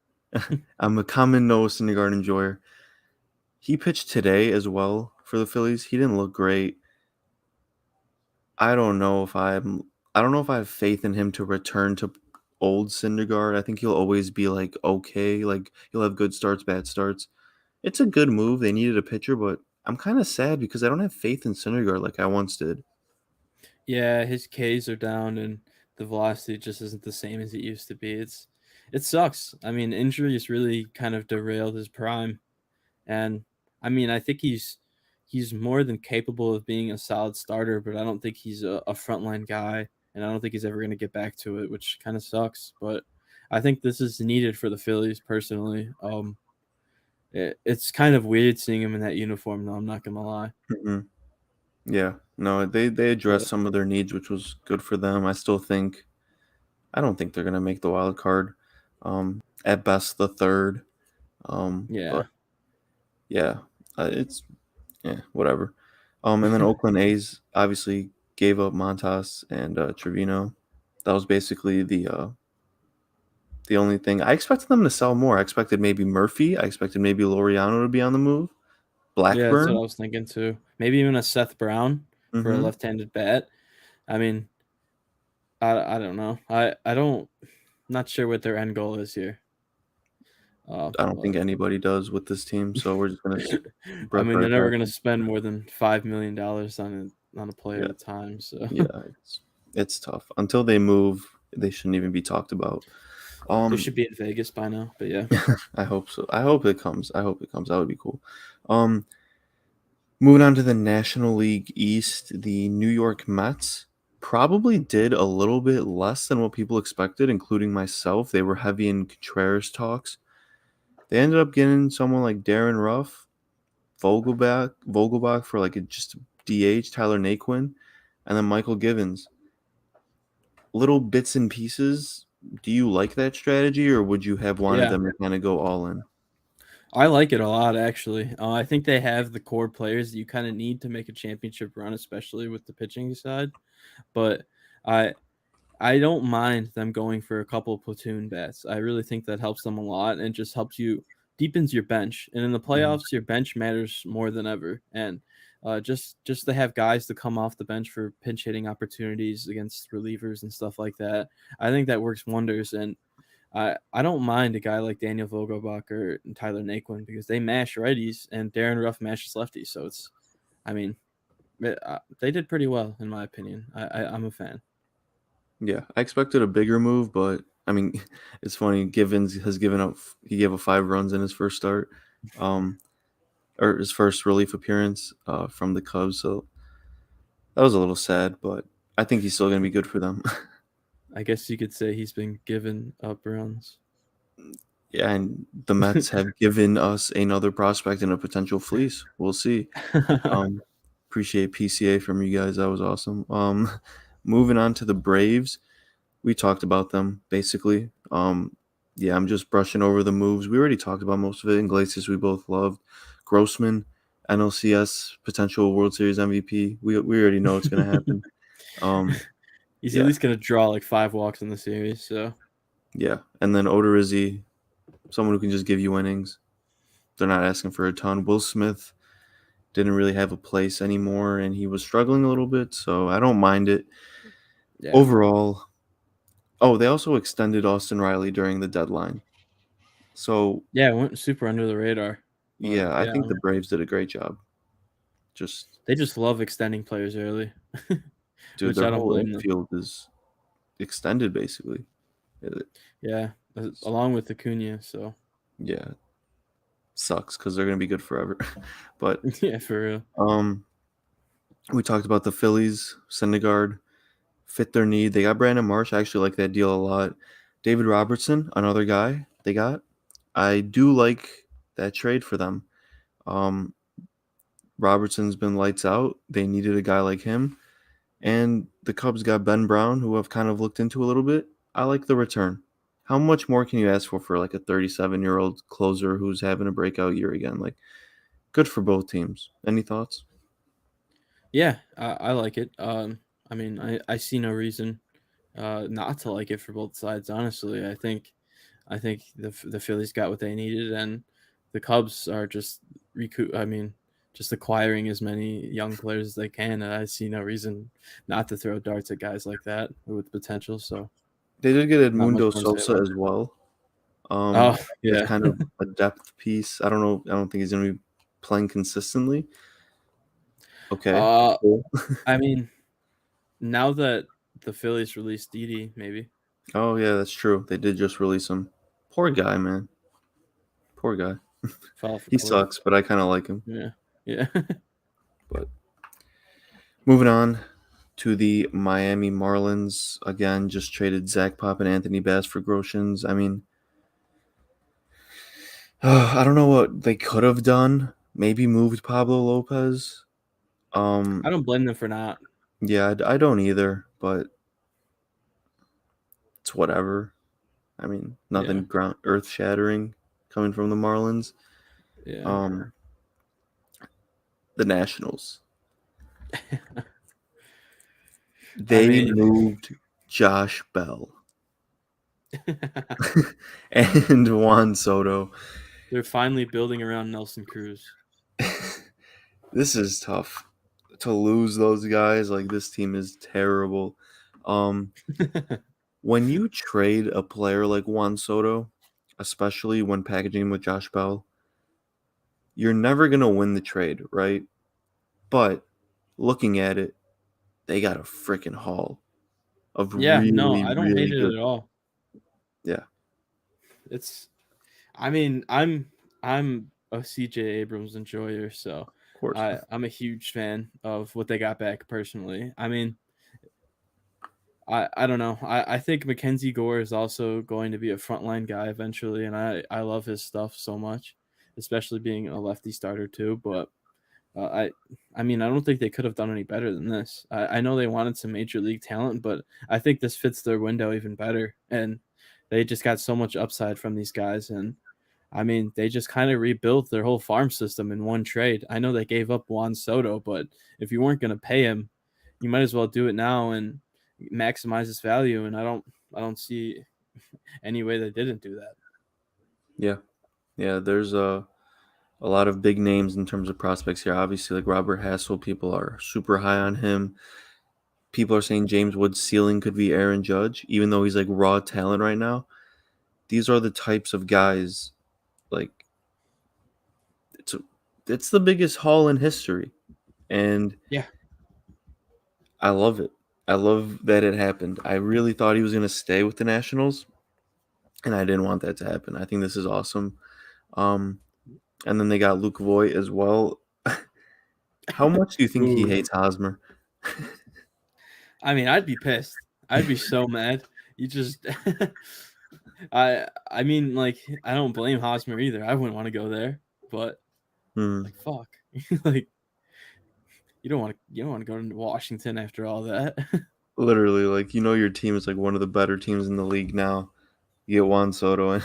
S1: I'm a common Noah Syndergaard enjoyer. He pitched today as well for the Phillies. He didn't look great. I don't know if I'm. I don't know if I have faith in him to return to old Syndergaard. I think he'll always be like okay. Like he'll have good starts, bad starts. It's a good move. They needed a pitcher, but I'm kind of sad because I don't have faith in Syndergaard like I once did.
S2: Yeah, his Ks are down and the velocity just isn't the same as it used to be. It sucks. I mean, injuries really kind of derailed his prime. And I mean, I think he's more than capable of being a solid starter, but I don't think he's a frontline guy, and I don't think he's ever going to get back to it, which kind of sucks. But I think this is needed for the Phillies personally. It's kind of weird seeing him in that uniform, though. I'm not gonna lie,
S1: Hmm. Yeah, no, they addressed
S2: but
S1: some of their needs, which was good for them. I don't think they're gonna make the wild card. At best, the third. But
S2: yeah,
S1: yeah, it's yeah, whatever. And then Oakland A's obviously gave up Montas and Trevino. That was basically the only thing. I expected them to sell more. I expected maybe Murphy. I expected maybe Laureano to be on the move.
S2: yeah, that's what I
S1: Blackburn.
S2: was thinking too. Maybe even a Seth Brown for a
S1: Mm-hmm.
S2: left-handed bat. I mean, I don't know. I don't not sure what their end goal is here.
S1: I don't think
S2: But
S1: anybody does with this team, so we're just gonna
S2: I
S1: brush
S2: mean, they're
S1: right
S2: never
S1: past
S2: going to
S1: them.
S2: spend more than $5 million on a player
S1: Yeah,
S2: at a time. So
S1: yeah, it's tough. Until they move, they shouldn't even be talked about.
S2: they
S1: Um,
S2: should be in Vegas by now. But yeah,
S1: I hope so. I hope it comes. I hope it comes. That would be cool. Um, Moving on to the National League East, the New York Mets probably did a little bit less than what people expected, including myself. They were heavy in Contreras talks. They ended up getting someone like Darren Ruff, Vogelbach for like a just DH, Tyler Naquin, and then Michael Givens. Little bits and pieces. Do you like that strategy, or would you have wanted
S2: yeah,
S1: them to kind of go all in?
S2: I like it a lot actually. I think they have the core players that you kind of need to make a championship run, especially with the pitching side. But I I don't mind them going for a couple of platoon bats. I really think that helps them a lot and just helps you deepens your bench. And in the
S1: Mhm.
S2: playoffs, your bench matters more than ever. And just to have guys to come off the bench for pinch hitting opportunities against relievers and stuff like that, I think that works wonders. And I don't mind a guy like Daniel Vogelbach or Tyler Naquin because they mash righties and Darren Ruff mashes lefties. So I mean, they did pretty well in my opinion. I'm a fan.
S1: Yeah, I expected a bigger move, but I mean, it's funny. Givens has given up. He gave up 5 runs in his first start, um, or his first relief appearance from the Cubs. So that was a little sad, but I think he's still going to be good for them.
S2: I guess you could say he's been given up runs.
S1: Yeah, and the Mets have given us another prospect and a potential fleece. We'll see. Um, Appreciate PCA from you guys. That was awesome. Moving on to the Braves, we talked about them basically. Yeah, I'm just brushing over the moves. We already talked about most of it. Iglesias, we both loved. Grossman, NLCS potential World Series MVP. We already know it's gonna happen.
S2: He's at
S1: Yeah,
S2: least gonna draw like 5 walks in the series. So
S1: yeah, and then Odorizzi, someone who can just give you innings. They're not asking for a ton. Will Smith didn't really have a place anymore, and he was struggling a little bit, so I don't mind it.
S2: yeah,
S1: Overall, oh, they also extended Austin Riley during the deadline. So,
S2: yeah, it went super under the radar. But
S1: yeah, I
S2: yeah,
S1: think the Braves did a great job. Just,
S2: they just love extending players early,
S1: dude,
S2: which
S1: their
S2: I don't
S1: whole
S2: blame them.
S1: infield is extended basically.
S2: Yeah,
S1: It's-
S2: along with Acuna. So
S1: yeah, sucks because they're gonna be good forever. But
S2: yeah, for real.
S1: um, we talked about the Phillies, Syndergaard fit their need. They got Brandon Marsh. I actually like that deal a lot. David Robertson, another guy they got. I do like that trade for them. Um, Robertson's been lights out. They needed a guy like him. And the Cubs got Ben Brown, who I've kind of looked into a little bit. I like the return. How much more can you ask for like a 37-year-old closer who's having a breakout year again? Like, good for both teams. Any thoughts?
S2: Yeah, I like it. I mean, I see no reason not to like it for both sides. Honestly, I think the Phillies got what they needed, and the Cubs are just recoup. I mean, just acquiring as many young players as they can. And I see no reason not to throw darts at guys like that with potential. So
S1: They did get
S2: not much
S1: Edmundo
S2: more to say
S1: Sosa
S2: about
S1: as
S2: it.
S1: well.
S2: Oh
S1: As
S2: yeah,
S1: kind of a depth piece. I don't know. I don't think he's going to be playing consistently. Okay.
S2: uh,
S1: Cool.
S2: I mean, now that the Phillies released Didi, maybe
S1: Oh yeah, that's true. They did just release him. Poor guy, man. Poor guy.
S2: fell off a
S1: He
S2: cliff.
S1: sucks, but I kind of like him.
S2: Yeah, yeah.
S1: But moving on to the Miami Marlins, again, just traded Zach Pop and Anthony Bass for Groshans. I mean, I don't know what they could have done. Maybe moved Pablo Lopez.
S2: I don't blame them for not.
S1: Yeah, I don't either, but it's whatever. I mean,
S2: Yeah,
S1: nothing ground earth shattering coming from the Marlins.
S2: yeah.
S1: Um, the Nationals.
S2: I
S1: They
S2: mean,
S1: moved Josh Bell and Juan Soto.
S2: they're finally building around Nelson Cruz.
S1: This is tough to lose those guys. Like this team is terrible. Um, when you trade a player like Juan Soto, especially when packaging him with Josh Bell, you're never gonna win the trade, right? But looking at it, they got a freaking haul of
S2: Yeah, no,
S1: really,
S2: I don't hate
S1: really
S2: it
S1: good.
S2: at all.
S1: Yeah,
S2: It's, I mean, I'm a CJ Abrams enjoyer, so
S1: of course.
S2: I'm a huge fan of what they got back personally. I mean, I don't know. I think Mackenzie Gore is also going to be a frontline guy eventually, and I love his stuff so much, especially being a lefty starter too. But Uh, I I mean, I don't think they could have done any better than this. I know they wanted some major league talent, but I think this fits their window even better. And they just got so much upside from these guys. And I mean, they just kind of rebuilt their whole farm system in one trade. I know they gave up Juan Soto, but if you weren't going to pay him, you might as well do it now and maximize his value. And I don't see any way they didn't do that.
S1: Yeah, yeah. There's a lot of big names in terms of prospects here. Obviously, like Robert Hassel, people are super high on him. People are saying James Wood's ceiling could be Aaron Judge, even though he's like raw talent right now. these are the types of guys like it's it's the biggest haul in history, and
S2: Yeah.
S1: I love it. I love that it happened. I really thought he was going to stay with the Nationals, and I didn't want that to happen. I think this is awesome. Um, and then they got Luke Voigt as well. How much do you think he
S2: Ooh.
S1: hates Hosmer?
S2: I mean, I'd be pissed. I'd be so mad. You just I mean, like, I don't blame Hosmer either. I wouldn't want to go there, but
S1: Hmm.
S2: like, fuck. Like, you don't want to go to Washington after all that.
S1: Literally, like your team is like one of the better teams in the league now. You get Juan Soto, and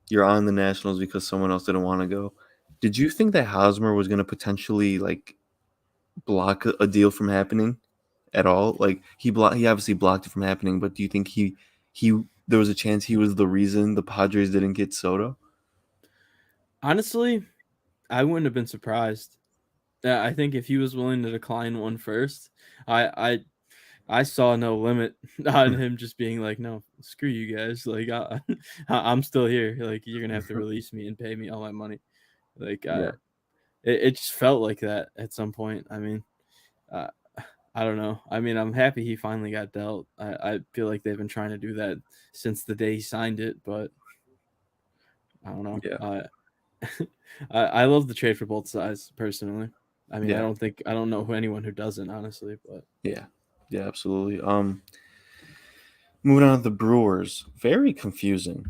S1: you're on the Nationals because someone else didn't want to go. Did you think that Hosmer was going to potentially like block a deal from happening at all? Like he obviously blocked it from happening, but do you think he there was a chance he was the reason the Padres didn't get Soto?
S2: Honestly, I wouldn't have been surprised. Yeah, I think if he was willing to decline one first, I I saw no limit on him just being like, no, screw you guys. Like, I'm still here. Like, you're gonna have to release me and pay me all my money. Like,
S1: Yeah,
S2: it just felt like that at some point. I mean, uh, I don't know. I mean, I'm happy he finally got dealt. I feel like they've been trying to do that since the day he signed it, but I don't know.
S1: yeah,
S2: I love the trade for both sides personally. I mean,
S1: yeah,
S2: I don't know anyone who doesn't honestly, but
S1: yeah, yeah, absolutely. Moving on to the Brewers, very confusing,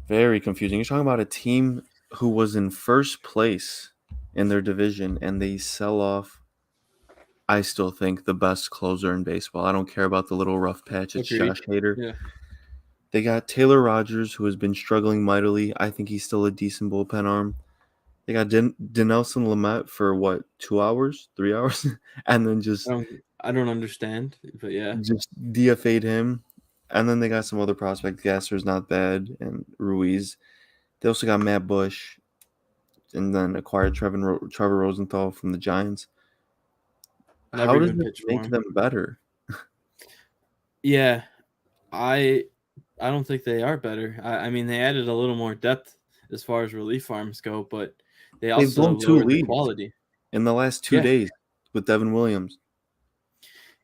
S1: very confusing. You're talking about a team who was in first place in their division, and they sell off. I still think the best closer in baseball. I don't care about the little rough patch. It's
S2: agreed.
S1: Josh Hader.
S2: Yeah,
S1: They got Taylor Rogers, who has been struggling mightily. I think he's still a decent bullpen arm. They got Dinelson Lamet for what, 2 hours, 3 hours, and then
S2: I don't understand, but yeah,
S1: just DFA'd him. And then they got some other prospect. Gasser's not bad, and Ruiz. They also got Matt Bush, and then acquired Trevor Rosenthal from the Giants.
S2: never
S1: How does
S2: even
S1: it
S2: pitched for
S1: make
S2: him.
S1: them better?
S2: Yeah, I I don't think they are better. I mean, they added a little more depth as far as relief farms go, but they
S1: They've
S2: also
S1: blown two
S2: lowered the
S1: leads
S2: quality.
S1: in the last two
S2: Yeah,
S1: days with Devin Williams.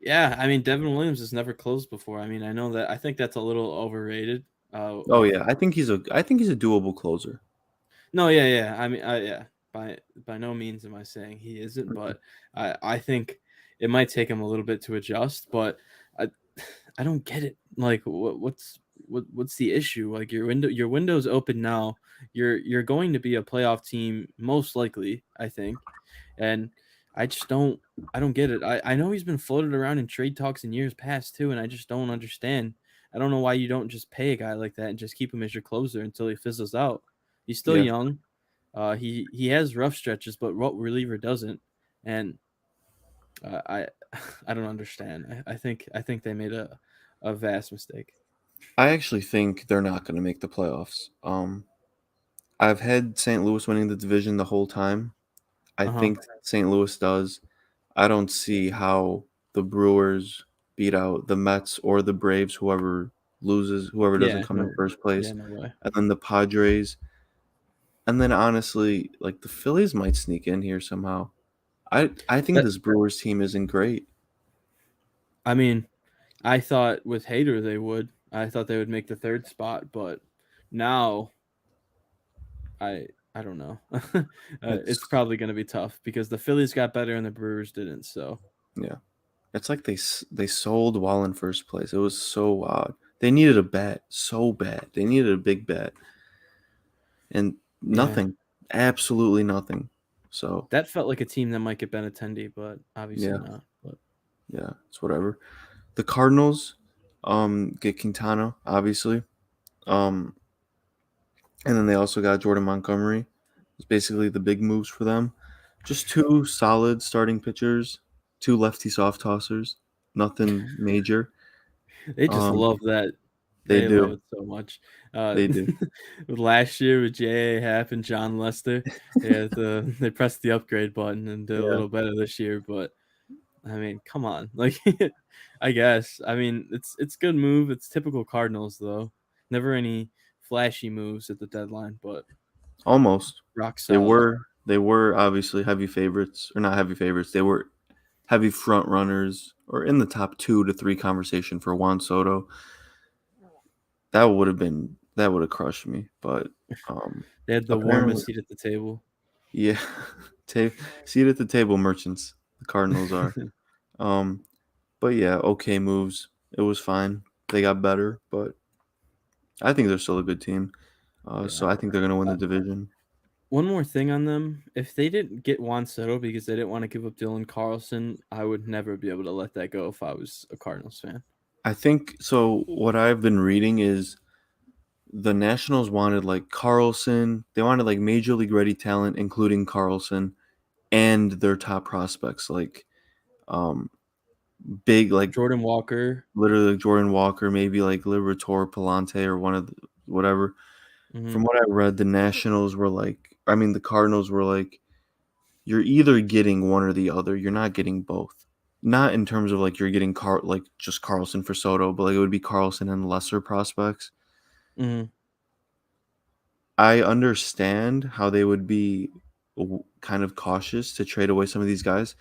S2: yeah. I mean, Devin Williams has never closed before. I mean, I know that. I think that's a little overrated.
S1: Oh
S2: With
S1: yeah, I think he's a doable closer.
S2: No, yeah, yeah. I mean, yeah. By no means am I saying he isn't, but I think it might take him a little bit to adjust. But I I don't get it. Like, what's the issue? Like your window's open now. You're going to be a playoff team most likely, I think, and I just don't get it. I know he's been floated around in trade talks in years past too, and I just don't understand. I don't know why you don't just pay a guy like that and just keep him as your closer until he fizzles out. He's still
S1: Yeah,
S2: young. He has rough stretches, but what reliever doesn't? And I I don't understand. I think they made a vast mistake.
S1: I actually think they're not going to make the playoffs. I've had St. Louis winning the division the whole time. I
S2: Uh huh.
S1: think St. Louis does. I don't see how the Brewers beat out the Mets or the Braves, whoever doesn't
S2: Yeah.
S1: come in
S2: No.
S1: first
S2: Yeah.
S1: place,
S2: No way.
S1: and then the Padres, and then honestly, like the Phillies might sneak in here somehow. I think
S2: That
S1: this Brewers team isn't great.
S2: I mean, I thought with Hader they would. I thought they would make the third spot, but now I don't know. It's
S1: It's
S2: probably going to be tough because the Phillies got better and the Brewers didn't. So
S1: yeah. It's like they sold while in first place. It was so odd. They needed a bat so bad. They needed a big bat, and
S2: yeah,
S1: nothing, absolutely nothing. So
S2: that felt like a team that might get Benintendi, but obviously
S1: yeah,
S2: not. But
S1: yeah, it's whatever. The Cardinals, get Quintana obviously, um, and then they also got Jordan Montgomery. It's basically the big moves for them. Just two solid starting pitchers, two lefty soft tossers. Nothing major.
S2: they just
S1: Um,
S2: love that.
S1: they
S2: They love
S1: do,
S2: it so much. Uh,
S1: they do.
S2: last year with J.A. Happ and John Lester, they pressed the upgrade button and did a
S1: Yeah.
S2: little better this year. But I mean, come on, like I guess. I mean, it's good move. It's typical Cardinals though. Never any flashy moves at the deadline, but
S1: Almost.
S2: rock
S1: They
S2: solid.
S1: were they were obviously heavy favorites, or not heavy favorites. They were heavy front runners, or in the top 2 to 3 conversation for Juan Soto. That would have crushed me, but
S2: They had the
S1: apparently,
S2: warmest seat at the table.
S1: yeah. Seat at the table merchants. The Cardinals are. Um, but yeah, okay moves. It was fine. They got better, but I think they're still a good team. So
S2: Yeah.
S1: I think they're gonna win the division.
S2: One more thing on them. If they didn't get Juan Soto because they didn't want to give up Dylan Carlson, I would never be able to let that go if I was a Cardinals fan.
S1: I think so. What I've been reading is the Nationals wanted like Carlson. They wanted like major league ready talent, including Carlson, and their top prospects like um big like
S2: Jordan Walker.
S1: literally like Jordan Walker, maybe like Liberator Palante or one of the, whatever.
S2: Mm-hmm.
S1: From what I read, the Nationals were like, I mean, the Cardinals were like, you're either getting one or the other. You're not getting both. Not in terms of like you're getting like just Carlson for Soto, but like it would be Carlson and lesser prospects.
S2: Mm-hmm.
S1: I understand how they would be kind of cautious to trade away some of these guys.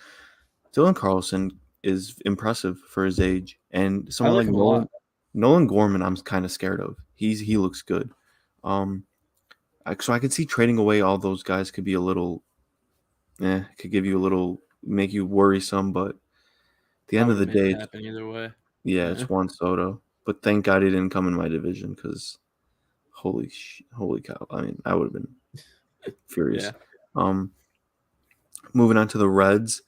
S1: Dylan Carlson is impressive for his age, and
S2: I
S1: someone
S2: like
S1: like
S2: him a lot.
S1: Nolan Gorman, I'm kind of scared of. He looks good. Um, so I could see trading away all those guys could be a little, could give you a little, make you worrisome. But at the
S2: I
S1: end
S2: would
S1: of
S2: have
S1: the
S2: made it
S1: day,
S2: happen either way.
S1: yeah,
S2: Yeah.
S1: it's Juan Soto. But thank God he didn't come in my division because holy cow! I mean, I would have been furious.
S2: Yeah.
S1: Um, moving on to the Reds,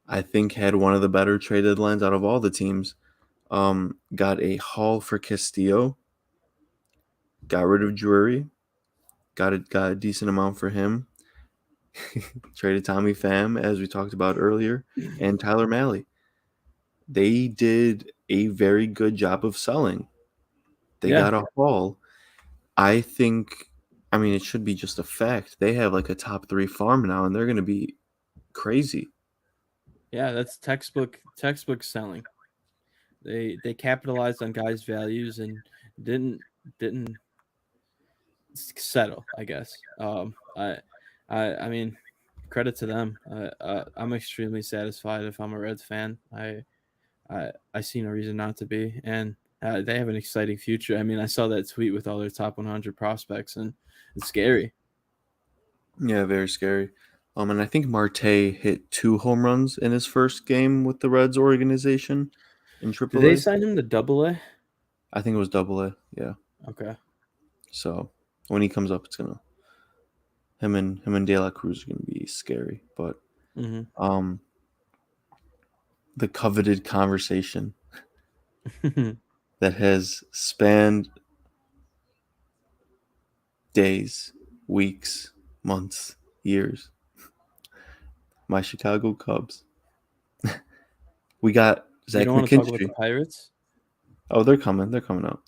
S1: I think had one of the better trade deadlines out of all the teams. Got a haul for Castillo, got rid of Drury, got a decent amount for him. Traded Tommy Pham, as we talked about earlier, and Tyler Mahle. They did a very good job of selling. They
S2: Yeah.
S1: got a haul. I think, I mean, it should be just a fact. They have like a top 3 farm now, and they're going to be crazy.
S2: Yeah, that's textbook selling. They capitalized on guys' values and didn't settle, I guess. I mean, credit to them. I'm extremely satisfied if I'm a Reds fan. I see no reason not to be, and they have an exciting future. I mean, I saw that tweet with all their top 100 prospects, and it's scary.
S1: Yeah, very scary. And I think Marte hit 2 home runs in his first game with the Reds organization in
S2: Did they
S1: AAA.
S2: sign him to Double A?
S1: I think it was Double A. Yeah.
S2: Okay.
S1: So when he comes up, it's gonna him and De La Cruz are gonna be scary. But
S2: Mm-hmm.
S1: um, the coveted conversation that has spanned days, weeks, months, years. My Chicago Cubs. We got
S2: You
S1: Zach
S2: don't want to talk about the
S1: McKinstry.
S2: Pirates?
S1: Oh, they're coming. They're coming up.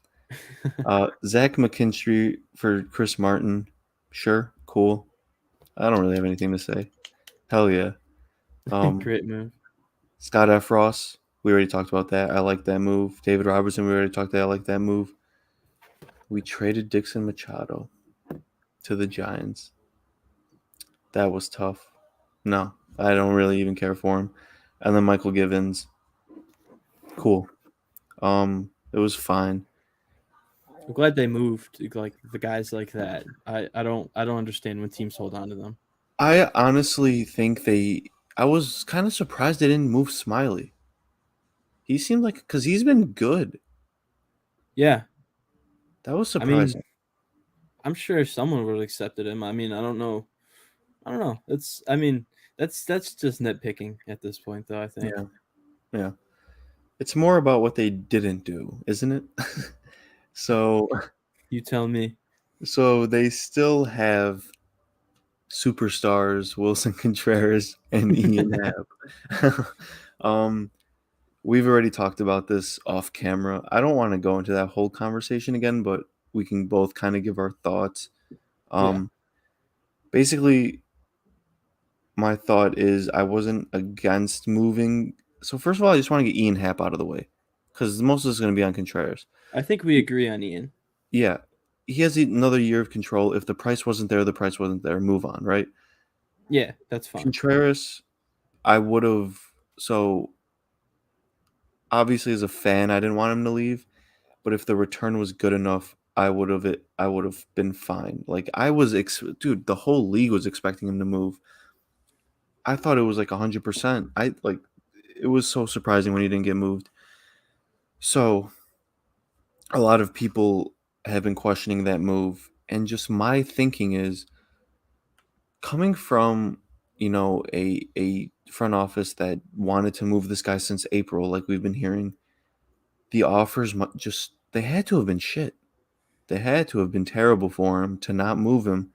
S1: Zach McKinstry for Chris Martin. Sure, cool. I don't really have anything to say. Hell yeah.
S2: Great move.
S1: Scott F. Ross. We already talked about that. I like that move. David Robertson. We already talked that. I like that move. We traded Dixon Machado to the Giants. That was tough. No, I don't really even care for him. And then Michael Givens. Cool. It was fine.
S2: I'm glad they moved like the guys like that. I don't understand when teams hold on to them.
S1: I honestly think I was kind of surprised they didn't move Smiley. He seemed like, because he's been good.
S2: Yeah,
S1: That was
S2: I mean,
S1: surprising.
S2: I'm sure someone would have accepted him. I mean, I don't know. I don't know. I mean, that's just nitpicking at this point, though. I think.
S1: Yeah, yeah. It's more about what they didn't do, isn't it? so,
S2: You tell me.
S1: so they still have superstars Wilson Contreras and Ian Happ. um, we've already talked about this off camera. I don't want to go into that whole conversation again, but we can both kind of give our thoughts.
S2: Yeah,
S1: Um, basically, my thought is I wasn't against moving. So first of all, I just want to get Ian Happ out of the way because most of it's going to be on Contreras.
S2: I think we agree on Ian.
S1: Yeah, he has another year of control. If the price wasn't there, the price wasn't there. Move on, right?
S2: Yeah, that's fine.
S1: Contreras, I would have. So obviously, as a fan, I didn't want him to leave. But if the return was good enough, I would have it. I would have been fine. Like I was, dude. The whole league was expecting him to move. I thought it was like 100%. I like. It was so surprising when he didn't get moved. So a lot of people have been questioning that move, and just my thinking is coming from a front office that wanted to move this guy since April, like we've been hearing. The offers just they had to have been shit. They had to have been terrible for him to not move him.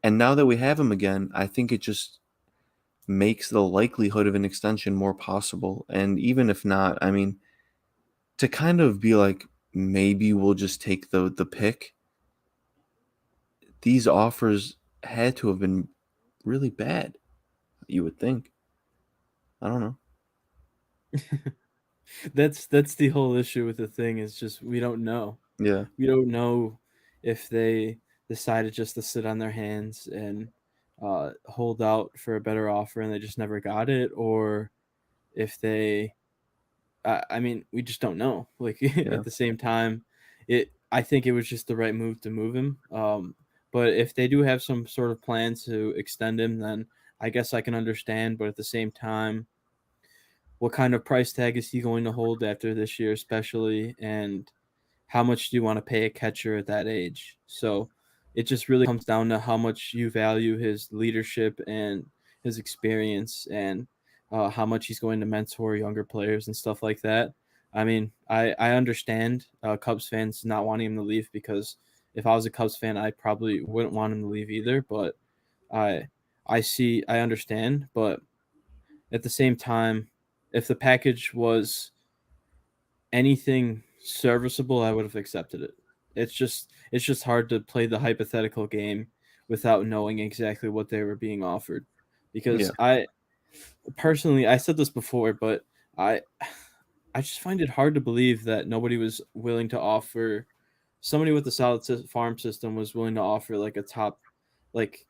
S1: And now that we have him again, I think it just makes the likelihood of an extension more possible. And even if not, I mean, to kind of be like, maybe we'll just take the pick. These offers had to have been really bad, you would think. I don't know.
S2: That's the whole issue with the thing is just we don't know.
S1: Yeah,
S2: We don't know if they decided just to sit on their hands and hold out for a better offer and they just never got it, or if they I mean, we just don't know. Like
S1: yeah,
S2: at the same time, it I think it was just the right move to move him. But if they do have some sort of plan to extend him, then I guess I can understand. But at the same time, what kind of price tag is he going to hold after this year, especially, and how much do you want to pay a catcher at that age? So it just really comes down to how much you value his leadership and his experience, and how much he's going to mentor younger players and stuff like that. I mean, I understand Cubs fans not wanting him to leave, because if I was a Cubs fan, I probably wouldn't want him to leave either. But I I understand, but at the same time, if the package was anything serviceable, I would have accepted it. It's just hard to play the hypothetical game without knowing exactly what they were being offered.
S1: yeah,
S2: Because I personally, I said this before, but I I just find it hard to believe that nobody was willing to offer, somebody with the farm system was willing to offer like a top, like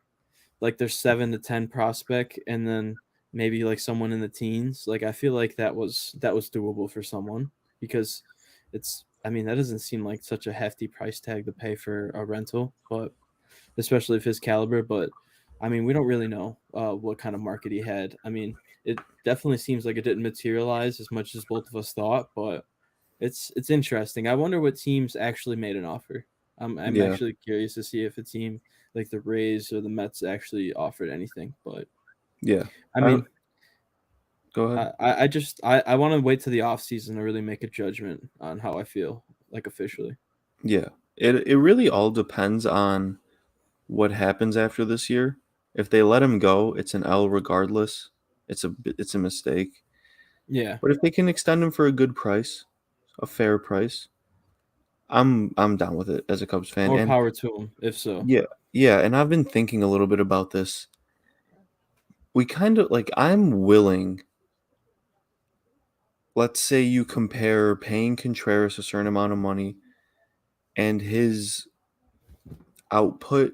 S2: their 7 to 10 prospect, and then maybe like someone in the teens. Like I feel like that was doable for someone, because it's, I mean, that doesn't seem like such a hefty price tag to pay for a rental, but especially of his caliber. But I mean, we don't really know what kind of market he had. I mean, it definitely seems like it didn't materialize as much as both of us thought, but it's interesting. I wonder what teams actually made an offer. I'm
S1: yeah.
S2: actually curious to see if a team like the Rays or the Mets actually offered anything. But
S1: Yeah.
S2: I
S1: I
S2: mean,
S1: Go ahead.
S2: I want to wait to the off season to really make a judgment on how I feel, like officially.
S1: Yeah. It really all depends on what happens after this year. If they let him go, it's an L regardless. It's a mistake.
S2: Yeah,
S1: But if they can extend him for a good price, a fair price, I'm down with it as a Cubs fan.
S2: more
S1: And
S2: power to him if so.
S1: yeah, yeah, and I've been thinking a little bit about this. We kind of like I'm willing, let's say you compare paying Contreras a certain amount of money and his output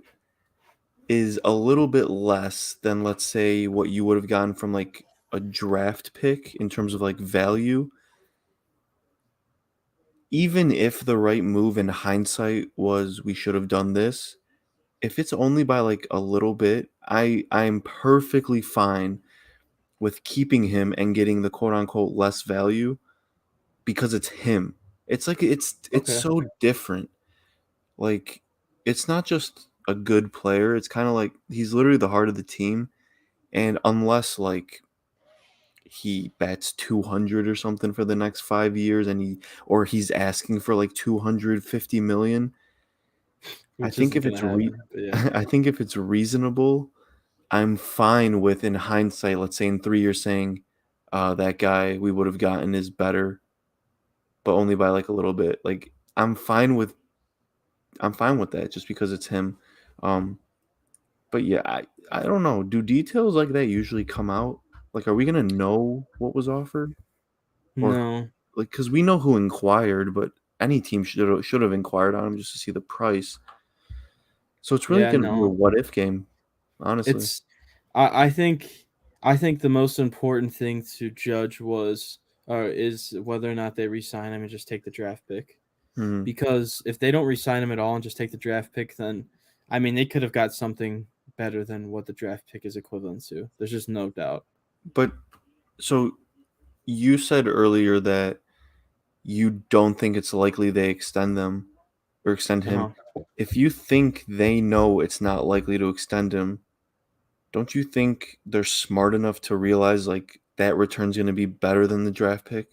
S1: is a little bit less than, let's say, what you would have gotten from like a draft pick in terms of like value. Even if the right move in hindsight was we should have done this, if it's only by like a little bit, I'm perfectly fine with keeping him and getting the quote unquote less value because it's him. It's like it's
S2: Okay,
S1: so different. Like it's not just a good player, it's kind of like he's literally the heart of the team, and unless like he bats 200 or something for the next 5 years and he's asking for like 250 million, I
S2: which
S1: think
S2: isn't
S1: if
S2: gonna
S1: it's
S2: happen. But yeah,
S1: I think if it's reasonable, I'm fine with, in hindsight, let's say in 3 years, saying that guy we would have gotten is better, but only by like a little bit. Like I'm fine with that just because it's him. Um, but yeah, I don't know. Do details like that usually come out? Like, are we gonna know what was offered, or
S2: no,
S1: like because we know who inquired, but any team should have inquired on him just to see the price. So it's really
S2: Yeah,
S1: going to be a
S2: no.
S1: what if game, honestly.
S2: It's I think the most important thing to judge was is whether or not they re-sign him and just take the draft pick.
S1: Hmm.
S2: Because if they don't re-sign him at all and just take the draft pick, then I mean they could have got something better than what the draft pick is equivalent to. There's just no doubt.
S1: But so you said earlier that you don't think it's likely they extend them or extend him.
S2: Uh-huh.
S1: If you think they know it's not likely to extend him, don't you think they're smart enough to realize like that return's going to be better than the draft pick?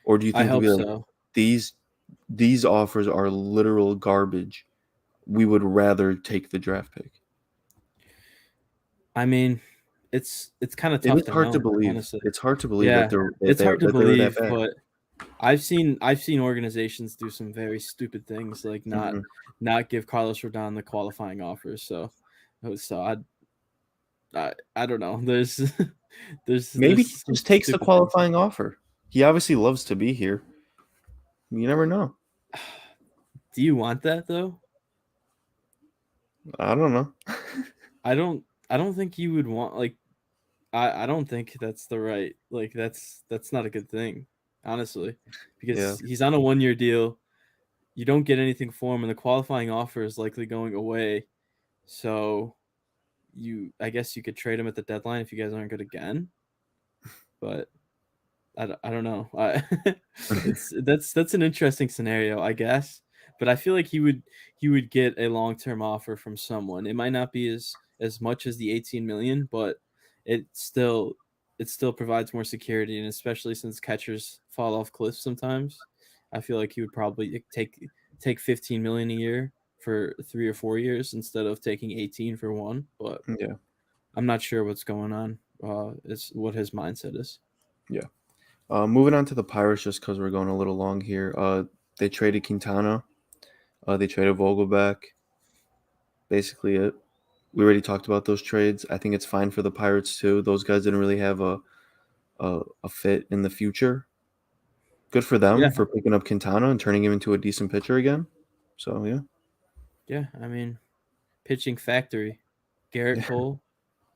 S1: Or do you
S2: I
S1: think they'll
S2: hope
S1: be like
S2: so.
S1: these these offers are literal garbage. We would rather take the draft pick.
S2: I mean, it's kind of
S1: It
S2: tough
S1: is
S2: to
S1: hard to
S2: know,
S1: believe.
S2: honestly.
S1: It's hard to believe that
S2: Yeah, it's hard to
S1: they were that
S2: believe,
S1: bad.
S2: but I've seen organizations do some very stupid things, like not
S1: Hmm.
S2: not give Carlos Rodon the qualifying offers. So I don't know. There's
S1: Maybe
S2: there's
S1: he
S2: some
S1: just takes the
S2: stupid things.
S1: qualifying offer. He obviously loves to be here. You never know.
S2: Do you want that though?
S1: I don't know.
S2: I don't I don't think you would want like I don't think that's the right like that's not a good thing, honestly,
S1: Yeah.
S2: because he's on a 1 year deal. You don't get anything for him, and the qualifying offer is likely going away. So I guess you could trade him at the deadline if you guys aren't good again. But I don't know. It's that's an interesting scenario, I guess. But I feel like he would get a long term offer from someone. It might not be as much as the 18 million, but it still it still provides more security, and especially since catchers fall off cliffs sometimes, I feel like he would probably take 15 million a year for 3 or 4 years instead of taking 18 for one. But
S1: Yeah.
S2: I'm not sure what's going on. Is what his mindset is.
S1: Yeah. Moving on to the Pirates, just because we're going a little long here. They traded Quintana. They traded Vogelback. Basically, it. We already talked about those trades. I think it's fine for the Pirates too. Those guys didn't really have a fit in the future. Good for them
S2: Yeah,
S1: for picking up Quintana and turning him into a decent pitcher again. So yeah,
S2: yeah. I mean, pitching factory. Garrett
S1: yeah,
S2: Cole,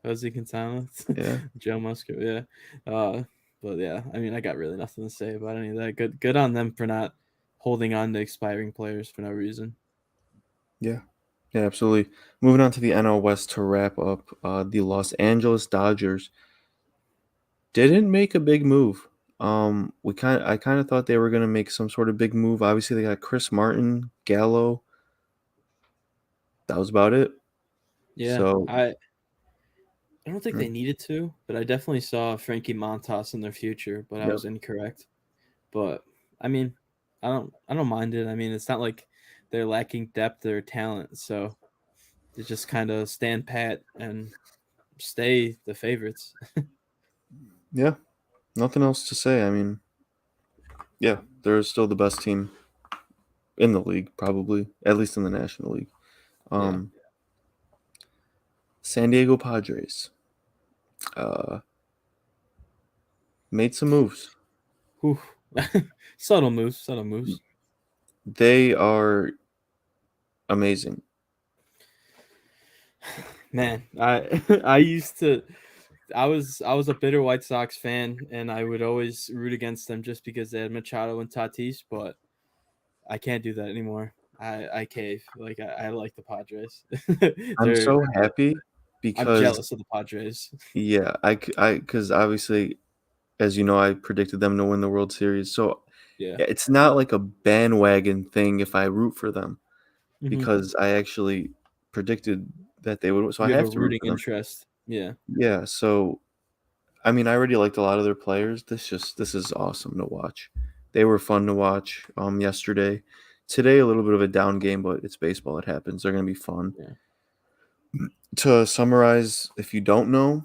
S2: Jose Quintana,
S1: yeah,
S2: Joe Musgrove. Yeah, uh, but yeah, I mean, I got really nothing to say about any of that. Good on them for not holding on to expiring players for no reason.
S1: yeah, yeah. Absolutely. Moving on to the NL West to wrap up. The Los Angeles Dodgers didn't make a big move. I kind of thought they were gonna make some sort of big move. Obviously, they got Chris Martin, Gallo. That was about it.
S2: Yeah,
S1: So,
S2: I don't think
S1: mm,
S2: they needed to, but I definitely saw Frankie Montas in their future, but I
S1: yep,
S2: was incorrect. But I mean, I don't mind it. I mean, it's not like they're lacking depth or talent, so they just kind of stand pat and stay the favorites.
S1: yeah. Nothing else to say. I mean, yeah, they're still the best team in the league, probably at least in the National League.
S2: Yeah.
S1: Um, San Diego Padres uh, made some moves.
S2: Whew. Subtle moves, subtle moves.
S1: They are amazing.
S2: Man, I used to I was a bitter White Sox fan, and I would always root against them just because they had Machado and Tatis, but I can't do that anymore. I cave. Like I like the Padres.
S1: I'm
S2: They're
S1: so happy
S2: I'm
S1: because
S2: jealous of the Padres.
S1: yeah, because obviously, as you know, I predicted them to win the World Series. So
S2: Yeah.
S1: yeah, it's not like a bandwagon thing if I root for them
S2: Hmm.
S1: because I actually predicted that they would. So I
S2: You have a
S1: have to root
S2: rooting
S1: for them.
S2: interest. Yeah.
S1: Yeah. So I mean, I already liked a lot of their players. This is awesome to watch. They were fun to watch yesterday. Today a little bit of a down game, but it's baseball. It happens. They're going to be fun.
S2: Yeah.
S1: To summarize, if you don't know,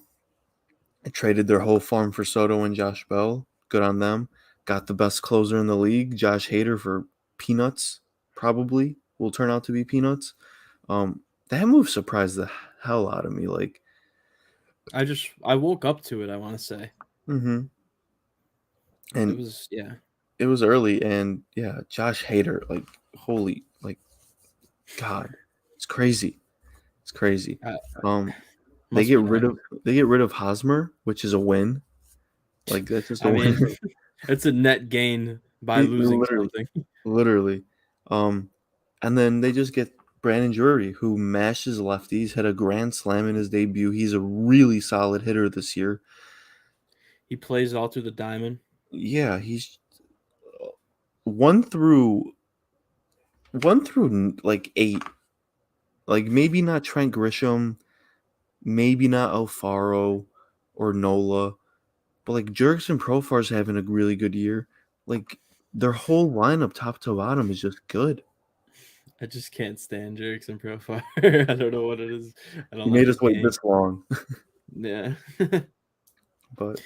S1: I traded their whole farm for Soto and Josh Bell. Good on them. Got the best closer in the league, Josh Hader, for peanuts. Probably will turn out to be peanuts. That move surprised the hell out of me. Like,
S2: I woke up to it, I want to say.
S1: mm-hmm.
S2: It
S1: And
S2: was yeah.
S1: it was early, and yeah, Josh Hader, like, holy, like, God, It's crazy. It's crazy.
S2: Uh,
S1: Um, they
S2: must
S1: get
S2: be
S1: rid
S2: nice.
S1: of they get rid of Hosmer, which is a win. Like that's just a
S2: I
S1: win.
S2: mean, it's a net gain by losing
S1: Literally,
S2: something.
S1: literally. Um, and then they just get Brandon Drury, who mashes lefties, had a grand slam in his debut. He's a really solid hitter this year.
S2: He plays all through the diamond.
S1: Yeah, he's one through like 8. Like maybe not Trent Grisham, maybe not Alfaro or Nola, but like Jurickson Profar's having a really good year. Like their whole lineup, top to bottom, is just good.
S2: I just can't stand jerks and profile. I don't know what it is. I
S1: He
S2: don't like
S1: made
S2: the
S1: us wait
S2: game.
S1: this long,
S2: Yeah.
S1: but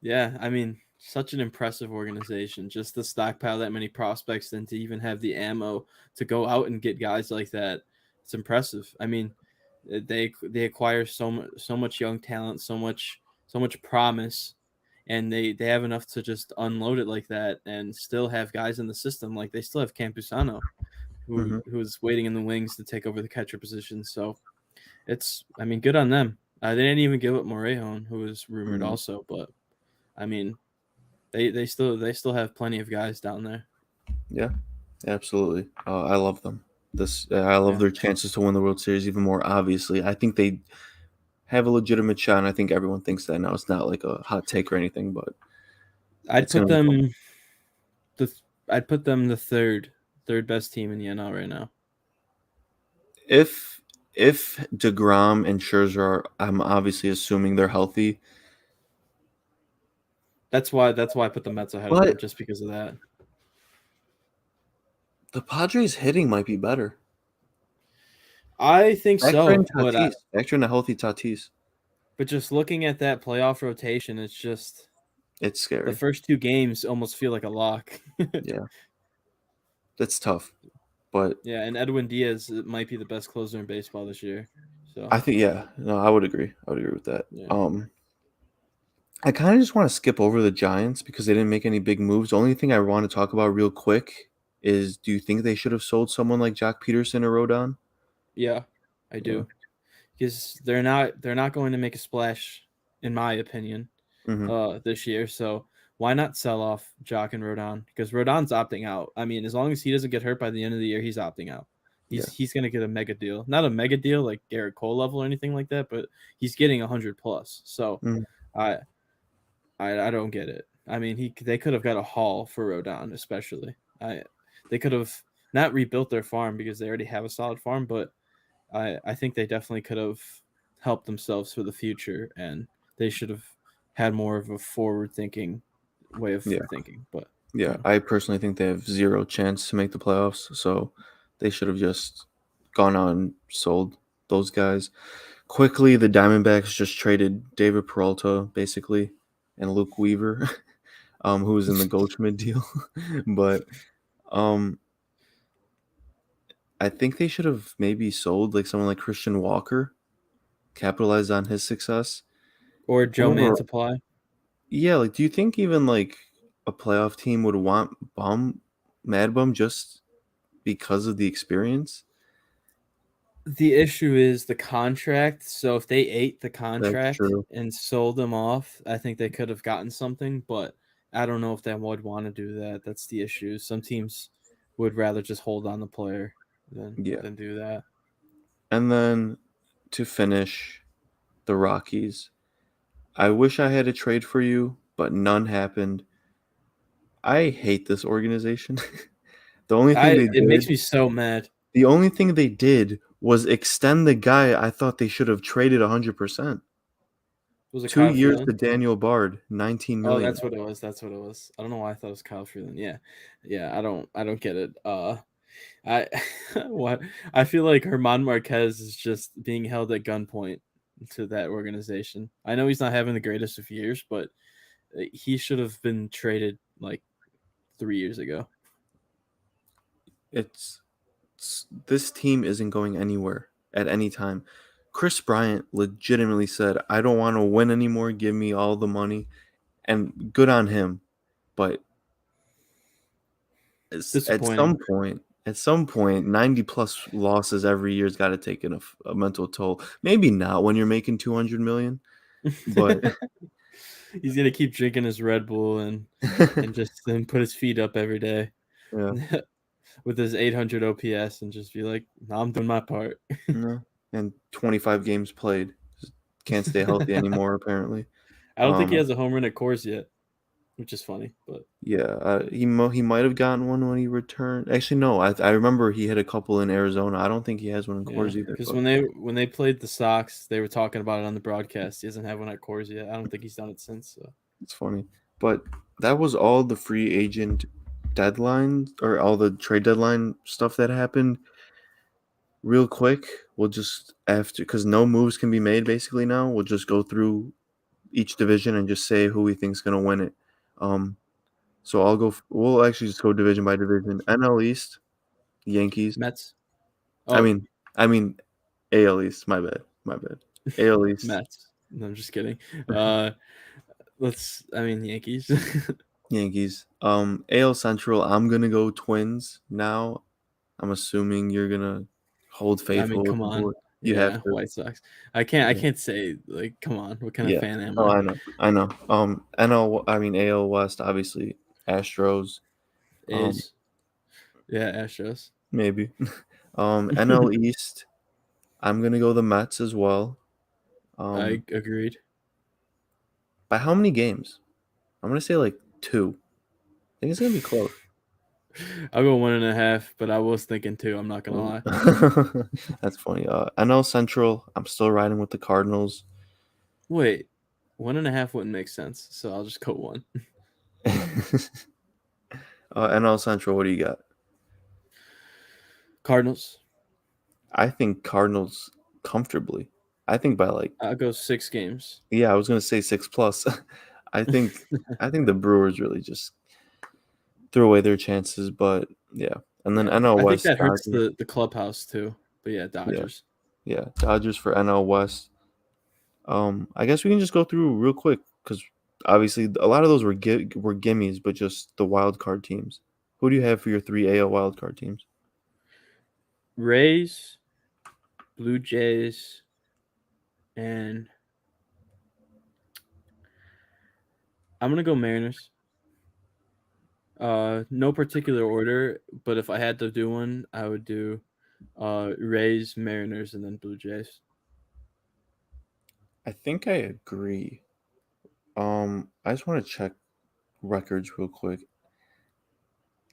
S2: Yeah, I mean, such an impressive organization. Just to stockpile that many prospects and to even have the ammo to go out and get guys like that. It's impressive. I mean, they acquire so much young talent, so much promise, and they have enough to just unload it like that and still have guys in the system. Like they still have Campusano
S1: mhm,
S2: who's waiting in the wings to take over the catcher position. So it's, I mean, good on them. They didn't even give up Morejon, who was rumored
S1: mhm.
S2: also, but I mean, they still have plenty of guys down there.
S1: Yeah, absolutely. I love them. I love
S2: Yeah,
S1: their chances to win the World Series even more. Obviously, I think they have a legitimate shot, and I think everyone thinks that now. It's not like a hot take or anything, but
S2: I'd
S1: it's gonna
S2: put
S1: be fun.
S2: them the I'd put them the third best team in the NL right now.
S1: If Degrom and Scherzer are, I'm obviously assuming they're healthy,
S2: That's why I put the Mets ahead of them,
S1: but
S2: just because of that.
S1: the Padres hitting might be better.
S2: I think
S1: Factor in
S2: so,
S1: Tatis. Factor in a healthy Tatis.
S2: but just looking at that playoff rotation, it's just
S1: It's
S2: the
S1: scary.
S2: first two games almost feel like a lock.
S1: Yeah, that's tough. But
S2: Yeah, and Edwin Diaz might be the best closer in baseball this year. So
S1: I think, yeah, no, I would agree. I would agree with that.
S2: yeah,
S1: I kind of just want to skip over the Giants because they didn't make any big moves. The only thing I want to talk about real quick is, do you think they should have sold someone like Jock Peterson or Rodon?
S2: yeah, I
S1: Yeah.
S2: do, because they're not going to make a splash, in my opinion,
S1: Hmm.
S2: this year. So why not sell off Jock and Rodon? Because Rodon's opting out. I mean, as long as he doesn't get hurt by the end of the year, he's opting out.
S1: Yeah.
S2: He's gonna get a mega deal, not a mega deal like Garrett Cole level or anything like that, but he's getting 100 plus. So
S1: Mhm.
S2: I I don't get it. I mean, they could have got a haul for Rodon, especially. They could have not rebuilt their farm because they already have a solid farm, but I think they definitely could have helped themselves for the future, and they should have had more of a forward thinking way of
S1: Yeah.
S2: thinking. But
S1: Yeah.
S2: yeah,
S1: I personally think they have zero chance to make the playoffs. So they should have just gone out and sold those guys. Quickly, the Diamondbacks just traded David Peralta, basically, and Luke Weaver, who was in the Goldschmidt deal. But um, I think they should have maybe sold like someone like Christian Walker, capitalized on his success.
S2: or Joe
S1: Over,
S2: Mantiply.
S1: yeah, like do you think even like a playoff team would want Mad Bum just because of the experience?
S2: The issue is the contract. So if they ate the
S1: That's
S2: contract
S1: true.
S2: and sold them off, I think they could have gotten something. But I don't know if they would want to do that. That's the issue. Some teams would rather just hold on the player
S1: Yeah.
S2: than do that.
S1: And then to finish, the Rockies. I wish I had a trade for you, but none happened. I hate this organization. The only thing
S2: I
S1: they
S2: It makes
S1: did,
S2: me so mad.
S1: the only thing they did was extend the guy I thought they should have traded 100%.
S2: Was it
S1: 2
S2: Kyle
S1: years
S2: Freeland?
S1: to Daniel Bard, 19
S2: Oh,
S1: million.
S2: that's what it was. That's what it was. I don't know why I thought it was Kyle Freeland. Yeah, yeah. I don't get it. I what I feel like Herman Marquez is just being held at gunpoint to that organization. I know he's not having the greatest of years, but he should have been traded like 3 years ago.
S1: It's, this team isn't going anywhere at any time. Chris Bryant legitimately said, "I don't want to win anymore. Give me all the money." And good on him. But at some
S2: Disappointing.
S1: point, At some point, 90 plus losses every year's got to take a mental toll. Maybe not when you're making 200 million, but
S2: He's gonna keep drinking his Red Bull and just then put his feet up every day
S1: yeah,
S2: with his 800 OPS and just be like, "No, I'm doing my part."
S1: no. And 25 games played. Just can't stay healthy anymore, apparently.
S2: I don't think he
S1: Um,
S2: has a home run at Coors yet, which is funny, but
S1: yeah, he might have gotten one when he returned. Actually, no, I remember he hit a couple in Arizona. I don't think he has one in
S2: yeah,
S1: Coors either,
S2: because
S1: but
S2: when they played the Sox, they were talking about it on the broadcast. He doesn't have one at Coors yet. I don't think he's done it since. So
S1: it's funny. But that was all the free agent deadline or all the trade deadline stuff that happened. Real quick, we'll just after because no moves can be made basically now. We'll just go through each division and just say who we think's gonna win it. Um, so I'll go. We'll actually just go division by division. NL East, Yankees.
S2: Mets.
S1: I
S2: Oh,
S1: mean, I mean AL East. My bad. My bad. AL East,
S2: Mets. No, I'm just kidding. Yankees.
S1: Yankees. AL Central. I'm gonna go Twins now. I'm assuming you're gonna hold
S2: I mean,
S1: faithful with
S2: come
S1: the
S2: on.
S1: board. You have
S2: Yeah,
S1: to.
S2: White Sox. I
S1: Yeah.
S2: can't say like, come on. What kind of
S1: Yeah.
S2: fan am
S1: Oh,
S2: I?
S1: I know. I know. NL. I mean AL West. Obviously, Astros. Um,
S2: A's. Yeah, Astros.
S1: maybe. NL East. I'm gonna go the Mets as well.
S2: I
S1: Um,
S2: agreed.
S1: by how many games? I'm gonna say like two. I think it's gonna be close.
S2: I'll go 1.5, but I was thinking two. I'm not gonna
S1: Ooh.
S2: lie.
S1: That's funny. NL Central. I'm still riding with the Cardinals.
S2: Wait, 1.5 wouldn't make sense, so I'll just go one.
S1: NL Central. What do you got?
S2: Cardinals.
S1: I think Cardinals comfortably. I think by like
S2: I'll go 6 games.
S1: yeah, I was gonna say 6 plus. I think I think the Brewers really just threw away their chances, but yeah. And then
S2: Yeah,
S1: NL
S2: I think
S1: West
S2: that hurts
S1: Dodgers.
S2: the clubhouse too. But yeah,
S1: Yeah,
S2: Dodgers.
S1: yeah, Dodgers for NL West. I guess we can just go through real quick because obviously a lot of those were gimmies, but just the wild card teams. Who do you have for your three AL wild card teams?
S2: Rays, Blue Jays, and I'm gonna go Mariners. No particular order, but if I had to do one, I would do Rays, Mariners, and then Blue Jays.
S1: I think I agree. I just want to check records real quick.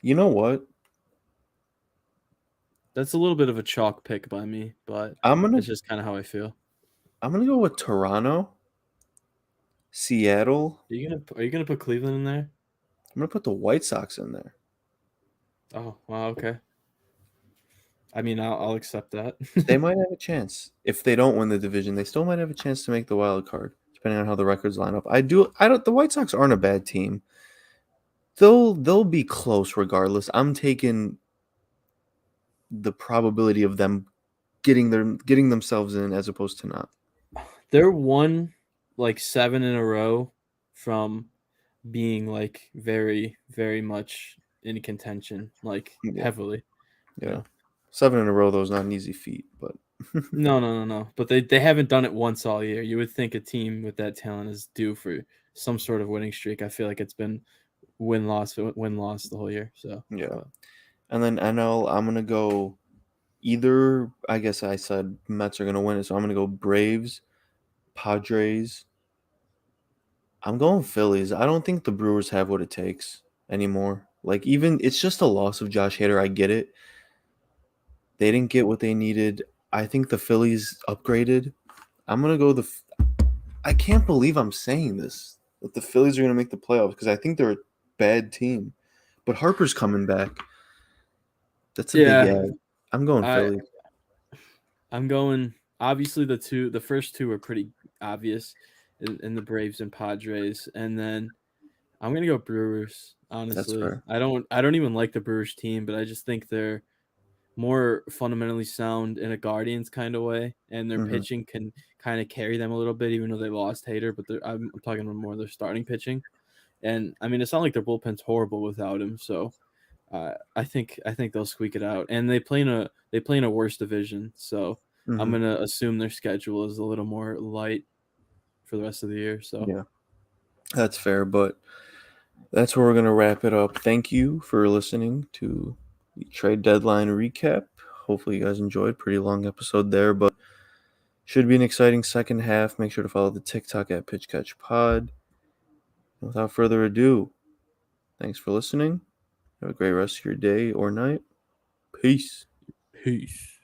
S1: You know what?
S2: That's a little bit of a chalk pick by me, but
S1: I'm gonna
S2: it's just kind of how I feel.
S1: I'm gonna go with Toronto, Seattle.
S2: Are you gonna put Cleveland in there?
S1: I'm gonna put the White Sox in there.
S2: Oh, wow, okay. I mean, I'll accept that.
S1: They might have a chance. If they don't win the division, they still might have a chance to make the wild card, depending on how the records line up. I don't the White Sox aren't a bad team. They'll be close regardless. I'm taking the probability of them getting themselves in as opposed to not.
S2: They're one like 7 in a row from being like very, very much in contention, like
S1: Yeah,
S2: heavily.
S1: yeah.
S2: Yeah.
S1: 7 in a row though is not an easy feat, but
S2: No, no, no, no. But they haven't done it once all year. You would think a team with that talent is due for some sort of winning streak. I feel like it's been win loss the whole year. So,
S1: yeah.
S2: but
S1: And then NL, I'm gonna go either. I guess I said Mets are gonna win it, so I'm gonna go Braves, Padres. I'm going Phillies. I don't think the Brewers have what it takes anymore. Like even it's just a loss of Josh Hader. I get it. They didn't get what they needed. I think the Phillies upgraded. I'm gonna go I can't believe I'm saying this that the Phillies are gonna make the playoffs because I think they're a bad team. But Harper's coming back. That's a big
S2: yeah,
S1: ad. I'm going
S2: I
S1: Phillies.
S2: I'm going. Obviously, the first two are pretty obvious in the Braves and Padres, and then I'm gonna go Brewers.
S1: That's
S2: Honestly,
S1: fair.
S2: I don't even like the Brewers team, but I just think they're more fundamentally sound in a Guardians kind of way, and their
S1: Hmm.
S2: pitching can kind of carry them a little bit, even though they lost Hater. But I'm talking about more their starting pitching, and I mean it's not like their bullpen's horrible without him. So I think they'll squeak it out, and they play in a worse division, so I'm
S1: Hmm.
S2: gonna assume their schedule is a little more light for the rest of the year. So
S1: Yeah, that's fair, but that's where we're going to wrap it up. Thank you for listening to the trade deadline recap. Hopefully, you guys enjoyed. Pretty long episode there, but should be an exciting second half. Make sure to follow the TikTok at PitchCatchPod. Without further ado, thanks for listening. Have a great rest of your day or night. Peace.
S2: peace.